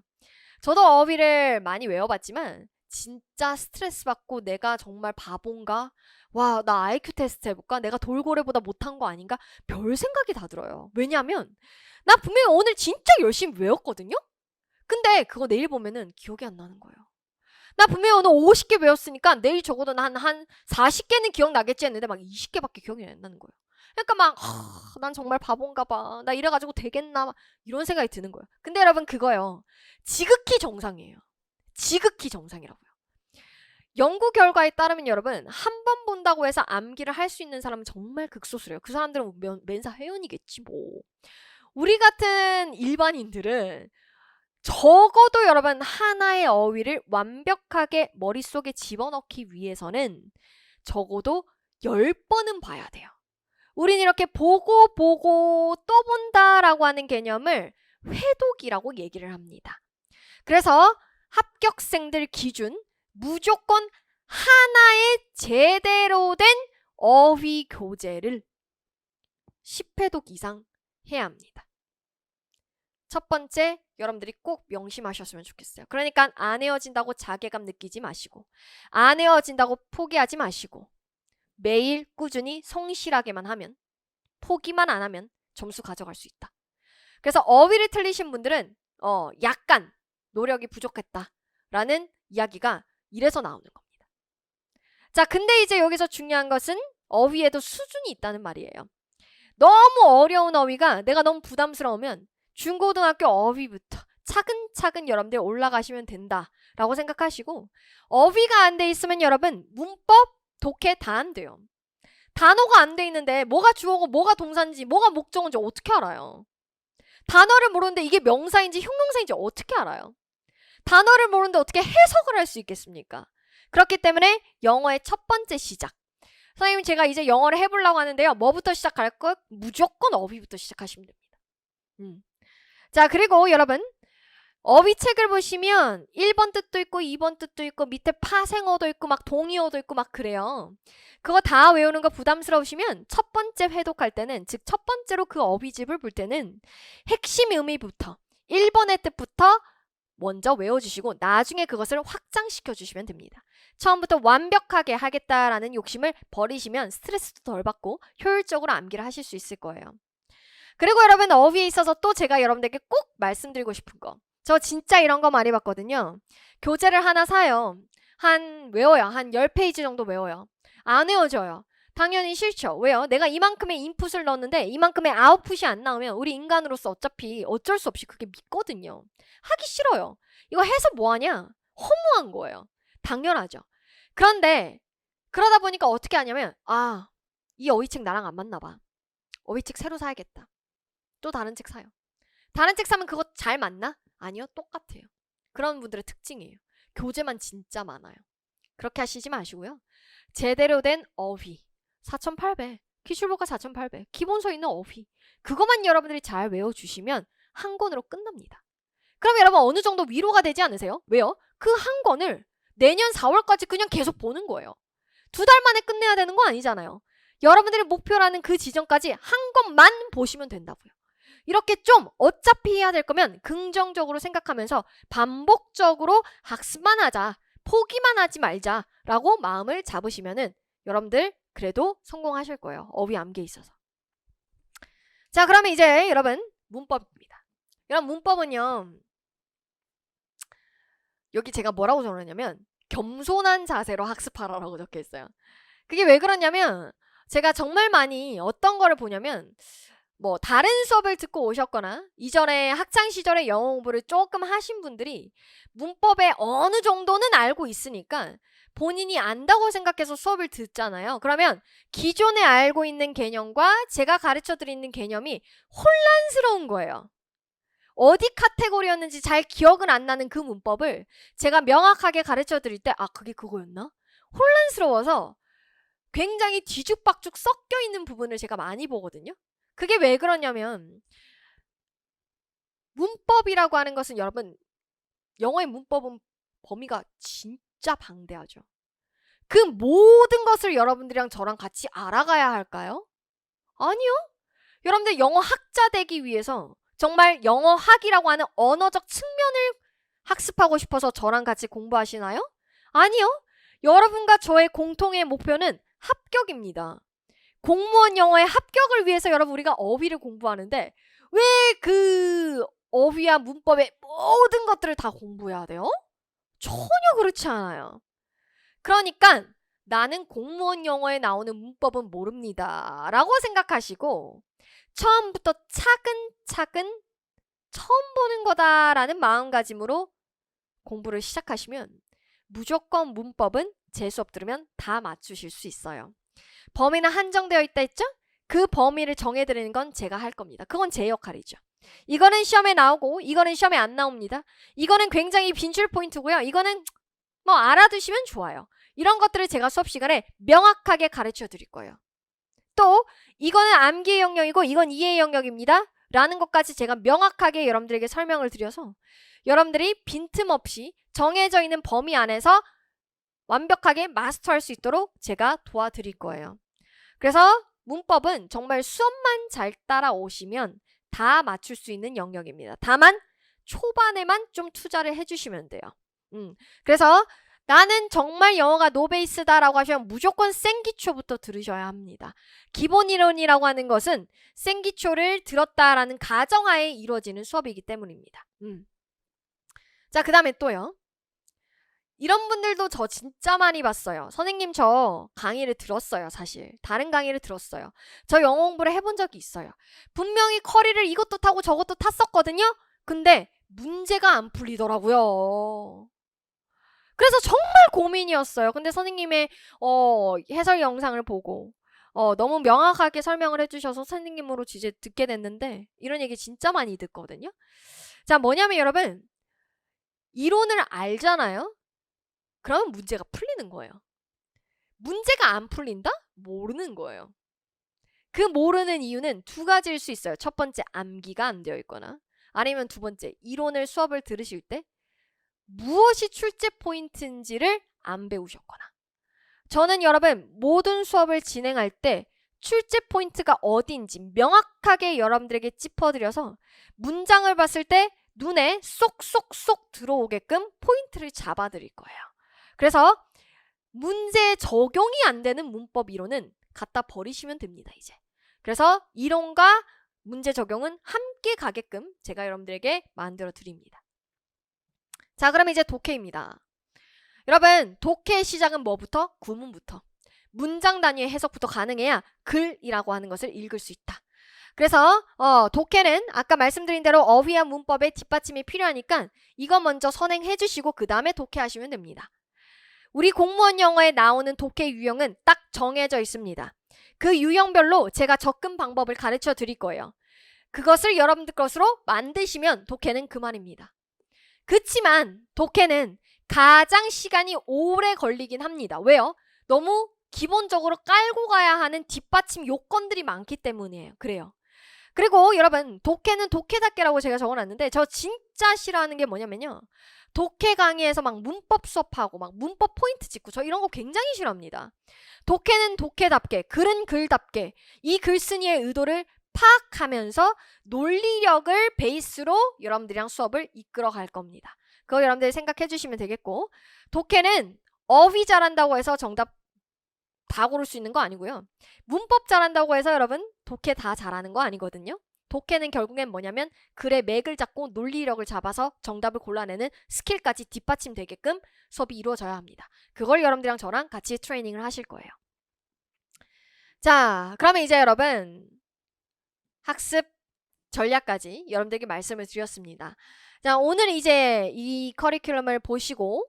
저도 어휘를 많이 외워봤지만 진짜 스트레스 받고 내가 정말 바본가? 와, 나 IQ 테스트 해볼까? 내가 돌고래보다 못한 거 아닌가? 별 생각이 다 들어요. 왜냐면 나 분명히 오늘 진짜 열심히 외웠거든요? 근데 그거 내일 보면은 기억이 안 나는 거예요. 나 분명히 오늘 50개 외웠으니까 내일 적어도 한 40개는 기억나겠지 했는데 막 20개밖에 기억이 안 나는 거예요. 그러니까 막 난 정말 바본가 봐. 나 이래가지고 되겠나? 이런 생각이 드는 거예요. 근데 여러분 그거요. 지극히 정상이에요. 지극히 정상이라고요. 연구 결과에 따르면 여러분 한 번 본다고 해서 암기를 할 수 있는 사람은 정말 극소수래요. 그 사람들은 맨사 회원이겠지 뭐. 우리 같은 일반인들은 적어도 여러분 하나의 어휘를 완벽하게 머릿속에 집어넣기 위해서는 적어도 10번은 봐야 돼요. 우린 이렇게 보고 또 본다라고 하는 개념을 회독이라고 얘기를 합니다. 그래서 합격생들 기준 무조건 하나의 제대로 된 어휘 교재를 10회독 이상 해야 합니다. 첫 번째, 여러분들이 꼭 명심하셨으면 좋겠어요. 그러니까 안 헤어진다고 자괴감 느끼지 마시고 안 헤어진다고 포기하지 마시고 매일 꾸준히 성실하게만 하면 포기만 안 하면 점수 가져갈 수 있다. 그래서 어휘를 틀리신 분들은 약간 노력이 부족했다라는 이야기가 이래서 나오는 겁니다. 자, 근데 이제 여기서 중요한 것은 어휘에도 수준이 있다는 말이에요. 너무 어려운 어휘가 내가 너무 부담스러우면 중고등학교 어휘부터 차근차근 여러분들 올라가시면 된다라고 생각하시고 어휘가 안 돼 있으면 여러분 문법, 독해 다 안 돼요. 단어가 안 돼 있는데 뭐가 주어고 뭐가 동사인지 뭐가 목적인지 어떻게 알아요? 단어를 모르는데 이게 명사인지 형용사인지 어떻게 알아요? 단어를 모르는데 어떻게 해석을 할 수 있겠습니까? 그렇기 때문에 영어의 첫 번째 시작. 선생님 제가 이제 영어를 해보려고 하는데요. 뭐부터 시작할 것? 무조건 어휘부터 시작하시면 됩니다. 자, 그리고 여러분 어휘책을 보시면 1번 뜻도 있고 2번 뜻도 있고 밑에 파생어도 있고 막 동의어도 있고 막 그래요. 그거 다 외우는 거 부담스러우시면 첫 번째 회독할 때는 즉 첫 번째로 그 어휘집을 볼 때는 핵심 의미부터 1번의 뜻부터 먼저 외워주시고 나중에 그것을 확장시켜 주시면 됩니다. 처음부터 완벽하게 하겠다라는 욕심을 버리시면 스트레스도 덜 받고 효율적으로 암기를 하실 수 있을 거예요. 그리고 여러분 어휘에 있어서 또 제가 여러분들에게 꼭 말씀드리고 싶은 거. 저 진짜 이런 거 많이 봤거든요. 교재를 하나 사요. 외워요. 한 10페이지 정도 외워요. 안 외워져요. 당연히 싫죠. 왜요? 내가 이만큼의 인풋을 넣었는데 이만큼의 아웃풋이 안 나오면 우리 인간으로서 어차피 어쩔 수 없이 그게 믿거든요. 하기 싫어요. 이거 해서 뭐하냐? 허무한 거예요. 당연하죠. 그런데 그러다 보니까 어떻게 하냐면 이 어휘책 나랑 안 맞나 봐. 어휘책 새로 사야겠다. 또 다른 책 사요. 다른 책 사면 그거 잘 맞나? 아니요. 똑같아요. 그런 분들의 특징이에요. 교재만 진짜 많아요. 그렇게 하시지 마시고요. 제대로 된 어휘 4,800, 기출보가 4,800, 기본서 있는 어휘 그것만 여러분들이 잘 외워주시면 한 권으로 끝납니다. 그럼 여러분 어느 정도 위로가 되지 않으세요? 왜요? 그 한 권을 내년 4월까지 그냥 계속 보는 거예요. 2달 만에 끝내야 되는 거 아니잖아요. 여러분들이 목표라는 그 지점까지 한 권만 보시면 된다고요. 이렇게 좀 어차피 해야 될 거면 긍정적으로 생각하면서 반복적으로 학습만 하자, 포기만 하지 말자라고 마음을 잡으시면은 여러분들 그래도 성공하실 거예요. 어휘 암기에 있어서. 자, 그러면 이제 여러분 문법입니다. 여러분 문법은요. 여기 제가 뭐라고 적어놨냐면 겸손한 자세로 학습하라라고 적혀있어요. 그게 왜 그러냐면 제가 정말 많이 어떤 거를 보냐면 뭐 다른 수업을 듣고 오셨거나 이전에 학창 시절에 영어 공부를 조금 하신 분들이 문법의 어느 정도는 알고 있으니까 본인이 안다고 생각해서 수업을 듣잖아요. 그러면 기존에 알고 있는 개념과 제가 가르쳐 드리는 개념이 혼란스러운 거예요. 어디 카테고리였는지 잘 기억은 안 나는 그 문법을 제가 명확하게 가르쳐 드릴 때 아, 그게 그거였나? 혼란스러워서 굉장히 뒤죽박죽 섞여 있는 부분을 제가 많이 보거든요. 그게 왜 그러냐면 문법이라고 하는 것은 여러분 영어의 문법은 범위가 진짜 방대하죠. 그 모든 것을 여러분들이랑 저랑 같이 알아가야 할까요? 아니요. 여러분들 영어 학자 되기 위해서 정말 영어학이라고 하는 언어적 측면을 학습하고 싶어서 저랑 같이 공부하시나요? 아니요. 여러분과 저의 공통의 목표는 합격입니다. 공무원 영어의 합격을 위해서 여러분 우리가 어휘를 공부하는데 왜 그 어휘와 문법의 모든 것들을 다 공부해야 돼요? 전혀 그렇지 않아요. 그러니까 나는 공무원 영어에 나오는 문법은 모릅니다 라고 생각하시고 처음부터 차근차근 처음 보는 거다라는 마음가짐으로 공부를 시작하시면 무조건 문법은 제 수업 들으면 다 맞추실 수 있어요. 범위는 한정되어 있다 했죠? 그 범위를 정해드리는 건 제가 할 겁니다. 그건 제 역할이죠. 이거는 시험에 나오고 이거는 시험에 안 나옵니다. 이거는 굉장히 빈줄 포인트고요. 이거는 뭐 알아두시면 좋아요. 이런 것들을 제가 수업 시간에 명확하게 가르쳐 드릴 거예요. 또 이거는 암기의 영역이고 이건 이해의 영역입니다. 라는 것까지 제가 명확하게 여러분들에게 설명을 드려서 여러분들이 빈틈없이 정해져 있는 범위 안에서 완벽하게 마스터할 수 있도록 제가 도와드릴 거예요. 그래서 문법은 정말 수업만 잘 따라오시면 다 맞출 수 있는 영역입니다. 다만 초반에만 좀 투자를 해주시면 돼요. 그래서 나는 정말 영어가 노베이스다라고 하시면 무조건 생기초부터 들으셔야 합니다. 기본 이론이라고 하는 것은 생기초를 들었다라는 가정하에 이루어지는 수업이기 때문입니다. 자, 그 다음에 또요. 이런 분들도 저 진짜 많이 봤어요. 선생님 저 강의를 들었어요. 사실 다른 강의를 들었어요. 저 영어 공부를 해본 적이 있어요. 분명히 커리를 이것도 타고 저것도 탔었거든요. 근데 문제가 안 풀리더라고요. 그래서 정말 고민이었어요. 근데 선생님의 해설 영상을 보고 너무 명확하게 설명을 해주셔서 선생님으로 이제 듣게 됐는데 이런 얘기 진짜 많이 듣거든요. 자, 뭐냐면 여러분 이론을 알잖아요. 그러면 문제가 풀리는 거예요. 문제가 안 풀린다? 모르는 거예요. 그 모르는 이유는 두 가지일 수 있어요. 첫 번째, 암기가 안 되어 있거나 아니면 두 번째, 이론을 수업을 들으실 때 무엇이 출제 포인트인지를 안 배우셨거나. 저는 여러분 모든 수업을 진행할 때 출제 포인트가 어디인지 명확하게 여러분들에게 짚어드려서 문장을 봤을 때 눈에 쏙쏙쏙 들어오게끔 포인트를 잡아드릴 거예요. 그래서 문제에 적용이 안 되는 문법 이론은 갖다 버리시면 됩니다. 이제. 그래서 이론과 문제 적용은 함께 가게끔 제가 여러분들에게 만들어 드립니다. 자, 그럼 이제 독해입니다. 여러분 독해의 시작은 뭐부터? 구문부터. 문장 단위의 해석부터 가능해야 글이라고 하는 것을 읽을 수 있다. 그래서 독해는 아까 말씀드린 대로 어휘와 문법의 뒷받침이 필요하니까 이거 먼저 선행해 주시고 그 다음에 독해하시면 됩니다. 우리 공무원 영어에 나오는 독해 유형은 딱 정해져 있습니다. 그 유형별로 제가 접근 방법을 가르쳐 드릴 거예요. 그것을 여러분들 것으로 만드시면 독해는 그만입니다. 그치만 독해는 가장 시간이 오래 걸리긴 합니다. 왜요? 너무 기본적으로 깔고 가야 하는 뒷받침 요건들이 많기 때문이에요. 그래요. 그리고 여러분 독해는 독해답게라고 제가 적어놨는데 저 진짜 싫어하는 게 뭐냐면요. 독해 강의에서 막 문법 수업하고 막 문법 포인트 찍고 저 이런 거 굉장히 싫어합니다. 독해는 독해답게, 글은 글답게 이 글쓴이의 의도를 파악하면서 논리력을 베이스로 여러분들이랑 수업을 이끌어 갈 겁니다. 그거 여러분들 생각해 주시면 되겠고 독해는 어휘 잘한다고 해서 정답 다 고를 수 있는 거 아니고요. 문법 잘한다고 해서 여러분 독해 다 잘하는 거 아니거든요. 독해는 결국엔 뭐냐면 글의 맥을 잡고 논리력을 잡아서 정답을 골라내는 스킬까지 뒷받침되게끔 수업이 이루어져야 합니다. 그걸 여러분들이랑 저랑 같이 트레이닝을 하실 거예요. 자, 그러면 이제 여러분 학습 전략까지 여러분들에게 말씀을 드렸습니다. 자, 오늘 이제 이 커리큘럼을 보시고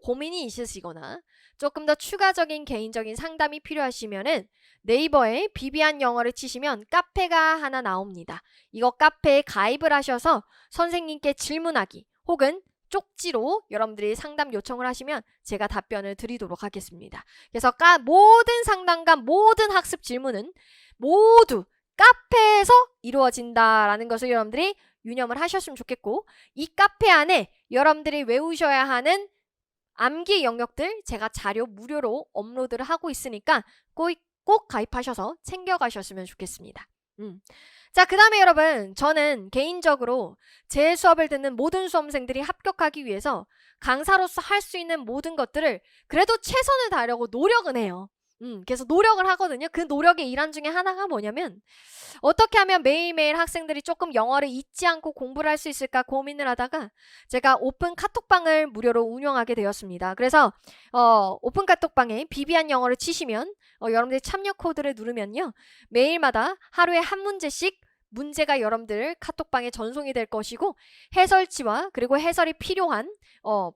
고민이 있으시거나 조금 더 추가적인 개인적인 상담이 필요하시면은 네이버에 비비안 영어를 치시면 카페가 하나 나옵니다. 이거 카페에 가입을 하셔서 선생님께 질문하기 혹은 쪽지로 여러분들이 상담 요청을 하시면 제가 답변을 드리도록 하겠습니다. 그래서 모든 상담과 모든 학습 질문은 모두 카페에서 이루어진다라는 것을 여러분들이 유념을 하셨으면 좋겠고, 이 카페 안에 여러분들이 외우셔야 하는 암기 영역들 제가 자료 무료로 업로드를 하고 있으니까 꼭 가입하셔서 챙겨가셨으면 좋겠습니다. 자, 그 다음에 여러분, 저는 개인적으로 제 수업을 듣는 모든 수험생들이 합격하기 위해서 강사로서 할 수 있는 모든 것들을 그래도 최선을 다하려고 노력은 해요. 그래서 노력을 하거든요. 그 노력의 일환 중에 하나가 뭐냐면, 어떻게 하면 매일매일 학생들이 조금 영어를 잊지 않고 공부를 할 수 있을까 고민을 하다가 제가 오픈 카톡방을 무료로 운영하게 되었습니다. 그래서 오픈 카톡방에 비비안 영어를 치시면 여러분들이 참여 코드를 누르면요, 매일마다 하루에 한 문제씩 문제가 여러분들 카톡방에 전송이 될 것이고, 해설지와 그리고 해설이 필요한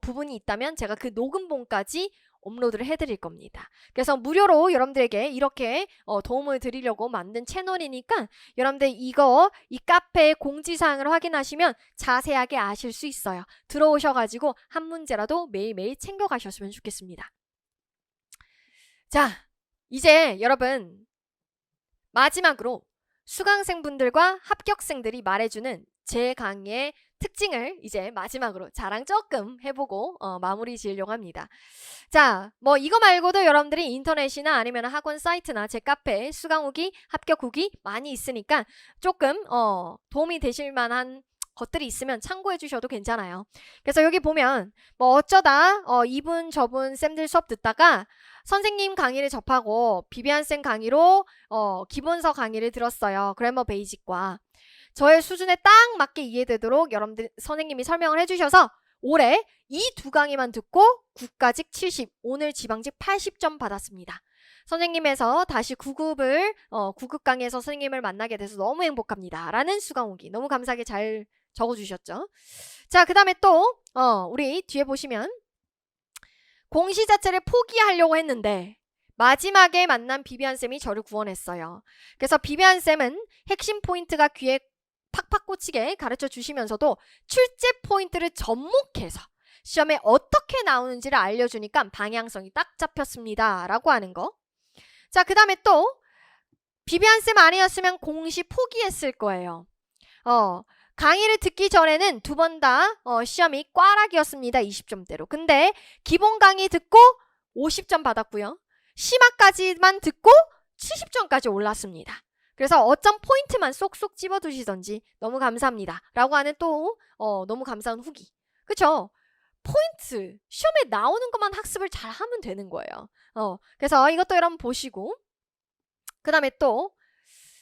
부분이 있다면 제가 그 녹음본까지 업로드를 해드릴 겁니다. 그래서 무료로 여러분들에게 이렇게 도움을 드리려고 만든 채널이니까 여러분들 이 카페의 공지사항을 확인하시면 자세하게 아실 수 있어요. 들어오셔가지고 한 문제라도 매일매일 챙겨가셨으면 좋겠습니다. 자, 이제 여러분 마지막으로 수강생분들과 합격생들이 말해주는 제 강의의 특징을 이제 마지막으로 자랑 조금 해보고 마무리 지으려고 합니다. 자, 뭐 이거 말고도 여러분들이 인터넷이나 아니면 학원 사이트나 제 카페에 수강 후기, 합격 후기 많이 있으니까 조금 도움이 되실 만한 것들이 있으면 참고해 주셔도 괜찮아요. 그래서 여기 보면 뭐 어쩌다 이분 저분 쌤들 수업 듣다가 선생님 강의를 접하고 비비안 쌤 강의로 기본서 강의를 들었어요. 그래머 베이직과 저의 수준에 딱 맞게 이해되도록 여러분들 선생님이 설명을 해주셔서 올해 이 두 강의만 듣고 국가직 70, 오늘 지방직 80점 받았습니다. 선생님에서 다시 9급 강의에서 선생님을 만나게 돼서 너무 행복합니다. 라는 수강 후기 너무 감사하게 잘 적어주셨죠. 자, 그 다음에 또 우리 뒤에 보시면 공시 자체를 포기하려고 했는데 마지막에 만난 비비안쌤이 저를 구원했어요. 그래서 비비안쌤은 핵심 포인트가 귀에 팍팍 꽂히게 가르쳐 주시면서도 출제 포인트를 접목해서 시험에 어떻게 나오는지를 알려주니까 방향성이 딱 잡혔습니다. 라고 하는 거. 자, 그 다음에 또 비비안쌤 아니었으면 공시 포기했을 거예요. 강의를 듣기 전에는 두 번 다 시험이 꽈락이었습니다. 20점대로. 근데 기본 강의 듣고 50점 받았고요. 심화까지만 듣고 70점까지 올랐습니다. 그래서 어쩜 포인트만 쏙쏙 집어두시던지 너무 감사합니다. 라고 하는 또 너무 감사한 후기. 그쵸? 포인트, 시험에 나오는 것만 학습을 잘 하면 되는 거예요. 그래서 이것도 여러분 보시고, 그 다음에 또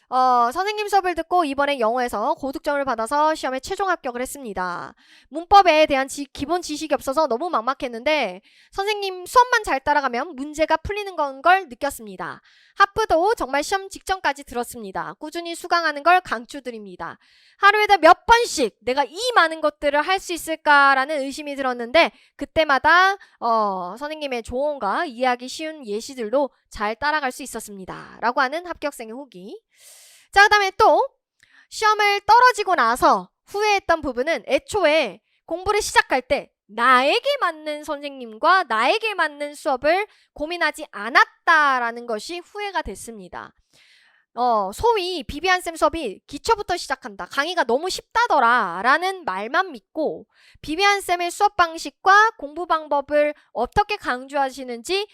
선생님 수업을 듣고 이번에 영어에서 고득점을 받아서 시험에 최종 합격을 했습니다. 문법에 대한 기본 지식이 없어서 너무 막막했는데 선생님 수업만 잘 따라가면 문제가 풀리는 건 걸 느꼈습니다. 하프도 정말 시험 직전까지 들었습니다. 꾸준히 수강하는 걸 강추드립니다. 하루에도 몇 번씩 내가 이 많은 것들을 할 수 있을까라는 의심이 들었는데 그때마다 선생님의 조언과 이해하기 쉬운 예시들도 잘 따라갈 수 있었습니다. 라고 하는 합격생의 후기. 자, 그 다음에 또 시험을 떨어지고 나서 후회했던 부분은 애초에 공부를 시작할 때 나에게 맞는 선생님과 나에게 맞는 수업을 고민하지 않았다라는 것이 후회가 됐습니다. 소위 비비안쌤 수업이 기초부터 시작한다. 강의가 너무 쉽다더라 라는 말만 믿고 비비안쌤의 수업 방식과 공부 방법을 어떻게 강조하시는지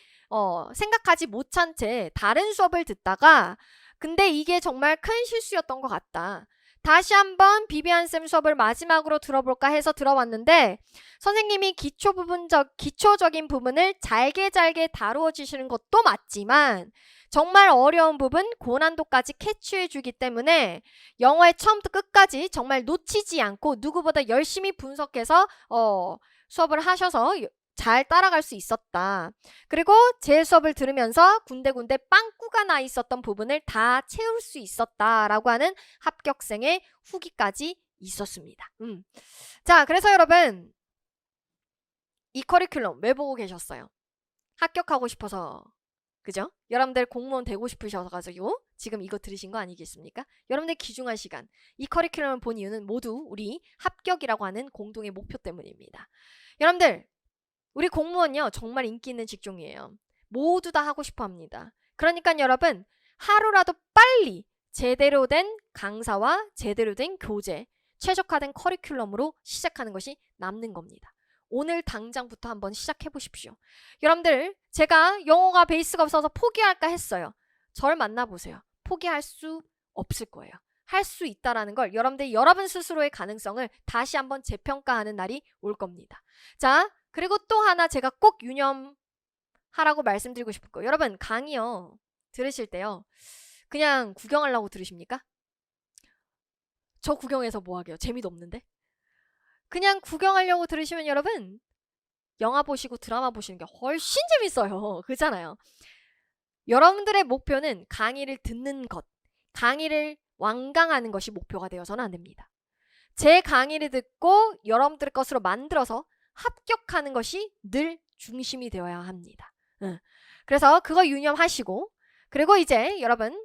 생각하지 못한 채 다른 수업을 듣다가 근데 이게 정말 큰 실수였던 것 같다. 다시 한번 비비안쌤 수업을 마지막으로 들어볼까 해서 들어봤는데 선생님이 기초적인 부분을 잘게 다루어 주시는 것도 맞지만 정말 어려운 부분 고난도까지 캐치해 주기 때문에 영어의 처음부터 끝까지 정말 놓치지 않고 누구보다 열심히 분석해서 수업을 하셔서 잘 따라갈 수 있었다. 그리고 제 수업을 들으면서 군데군데 빵꾸가 나 있었던 부분을 다 채울 수 있었다라고 하는 합격생의 후기까지 있었습니다. 자, 그래서 여러분 이 커리큘럼 왜 보고 계셨어요? 합격하고 싶어서, 그죠? 여러분들 공무원 되고 싶으셔가지고 지금 이거 들으신 거 아니겠습니까? 여러분들 귀중한 시간, 이 커리큘럼을 본 이유는 모두 우리 합격이라고 하는 공동의 목표 때문입니다. 여러분들 우리 공무원요 정말 인기 있는 직종이에요. 모두 다 하고 싶어 합니다. 그러니까 여러분 하루라도 빨리 제대로 된 강사와 제대로 된 교재, 최적화된 커리큘럼으로 시작하는 것이 남는 겁니다. 오늘 당장부터 한번 시작해 보십시오. 여러분들 제가 영어가 베이스가 없어서 포기할까 했어요. 저를 만나보세요. 포기할 수 없을 거예요. 할 수 있다라는 걸 여러분들 여러분 스스로의 가능성을 다시 한번 재평가하는 날이 올 겁니다. 자, 그리고 또 하나 제가 꼭 유념하라고 말씀드리고 싶은 거, 여러분 강의요 들으실 때요 그냥 구경하려고 들으십니까? 저 구경해서 뭐 하게요? 재미도 없는데? 그냥 구경하려고 들으시면 여러분 영화 보시고 드라마 보시는 게 훨씬 재밌어요. 그렇잖아요. 여러분들의 목표는 강의를 듣는 것, 강의를 완강하는 것이 목표가 되어서는 안 됩니다. 제 강의를 듣고 여러분들의 것으로 만들어서 합격하는 것이 늘 중심이 되어야 합니다. 그래서 그거 유념하시고, 그리고 이제 여러분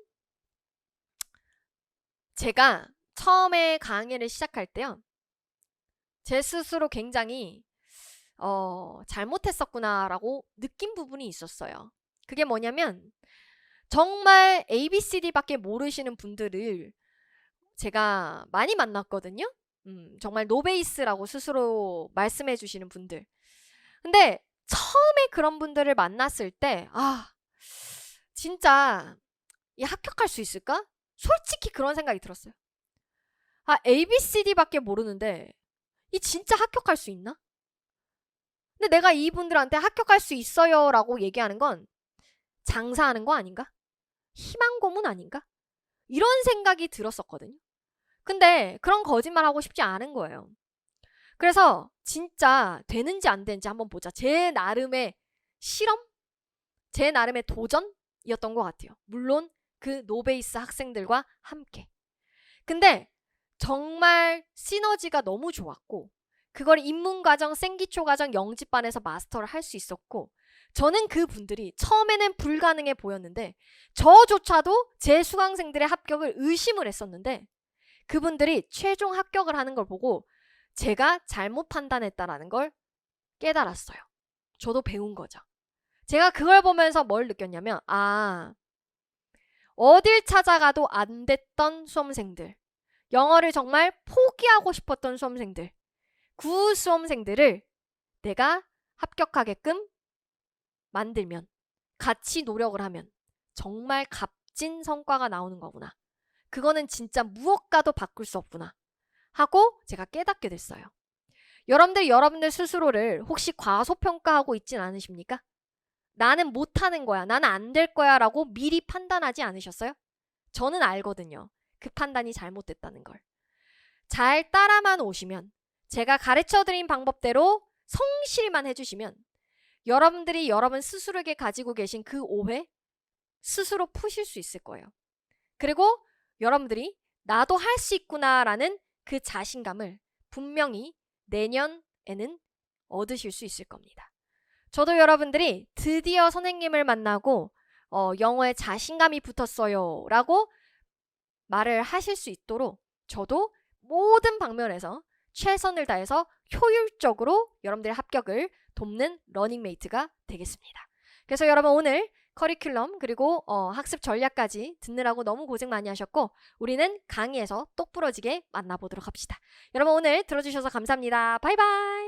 제가 처음에 강의를 시작할 때요 제 스스로 굉장히 잘못했었구나 라고 느낀 부분이 있었어요. 그게 뭐냐면 정말 ABCD 밖에 모르시는 분들을 제가 많이 만났거든요. 정말 노베이스라고 스스로 말씀해 주시는 분들. 근데 처음에 그런 분들을 만났을 때 진짜 이 합격할 수 있을까? 솔직히 그런 생각이 들었어요. ABCD 밖에 모르는데 이 진짜 합격할 수 있나? 근데 내가 이분들한테 합격할 수 있어요 라고 얘기하는 건 장사하는 거 아닌가? 희망 고문 아닌가? 이런 생각이 들었었거든요. 근데 그런 거짓말 하고 싶지 않은 거예요. 그래서 진짜 되는지 안 되는지 한번 보자. 제 나름의 실험? 제 나름의 도전이었던 것 같아요. 물론 그 노베이스 학생들과 함께. 근데 정말 시너지가 너무 좋았고 그걸 입문과정, 생기초과정, 영집반에서 마스터를 할 수 있었고 저는 그분들이 처음에는 불가능해 보였는데 저조차도 제 수강생들의 합격을 의심을 했었는데 그분들이 최종 합격을 하는 걸 보고 제가 잘못 판단했다라는 걸 깨달았어요. 저도 배운 거죠. 제가 그걸 보면서 뭘 느꼈냐면 어딜 찾아가도 안 됐던 수험생들, 영어를 정말 포기하고 싶었던 수험생들, 그 수험생들을 내가 합격하게끔 만들면, 같이 노력을 하면 정말 값진 성과가 나오는 거구나. 그거는 진짜 무엇과도 바꿀 수 없구나 하고 제가 깨닫게 됐어요. 여러분들 스스로를 혹시 과소평가하고 있진 않으십니까? 나는 못하는 거야, 나는 안 될 거야 라고 미리 판단하지 않으셨어요? 저는 알거든요. 그 판단이 잘못됐다는 걸. 잘 따라만 오시면, 제가 가르쳐드린 방법대로 성실히만 해주시면 여러분들이 여러분 스스로에게 가지고 계신 그 오해 스스로 푸실 수 있을 거예요. 그리고 여러분들이 나도 할 수 있구나 라는 그 자신감을 분명히 내년에는 얻으실 수 있을 겁니다. 저도 여러분들이 드디어 선생님을 만나고 영어에 자신감이 붙었어요 라고 말을 하실 수 있도록 저도 모든 방면에서 최선을 다해서 효율적으로 여러분들의 합격을 돕는 러닝메이트가 되겠습니다. 그래서 여러분 오늘 커리큘럼 그리고 학습 전략까지 듣느라고 너무 고생 많이 하셨고 우리는 강의에서 똑부러지게 만나보도록 합시다. 여러분 오늘 들어주셔서 감사합니다. 바이바이.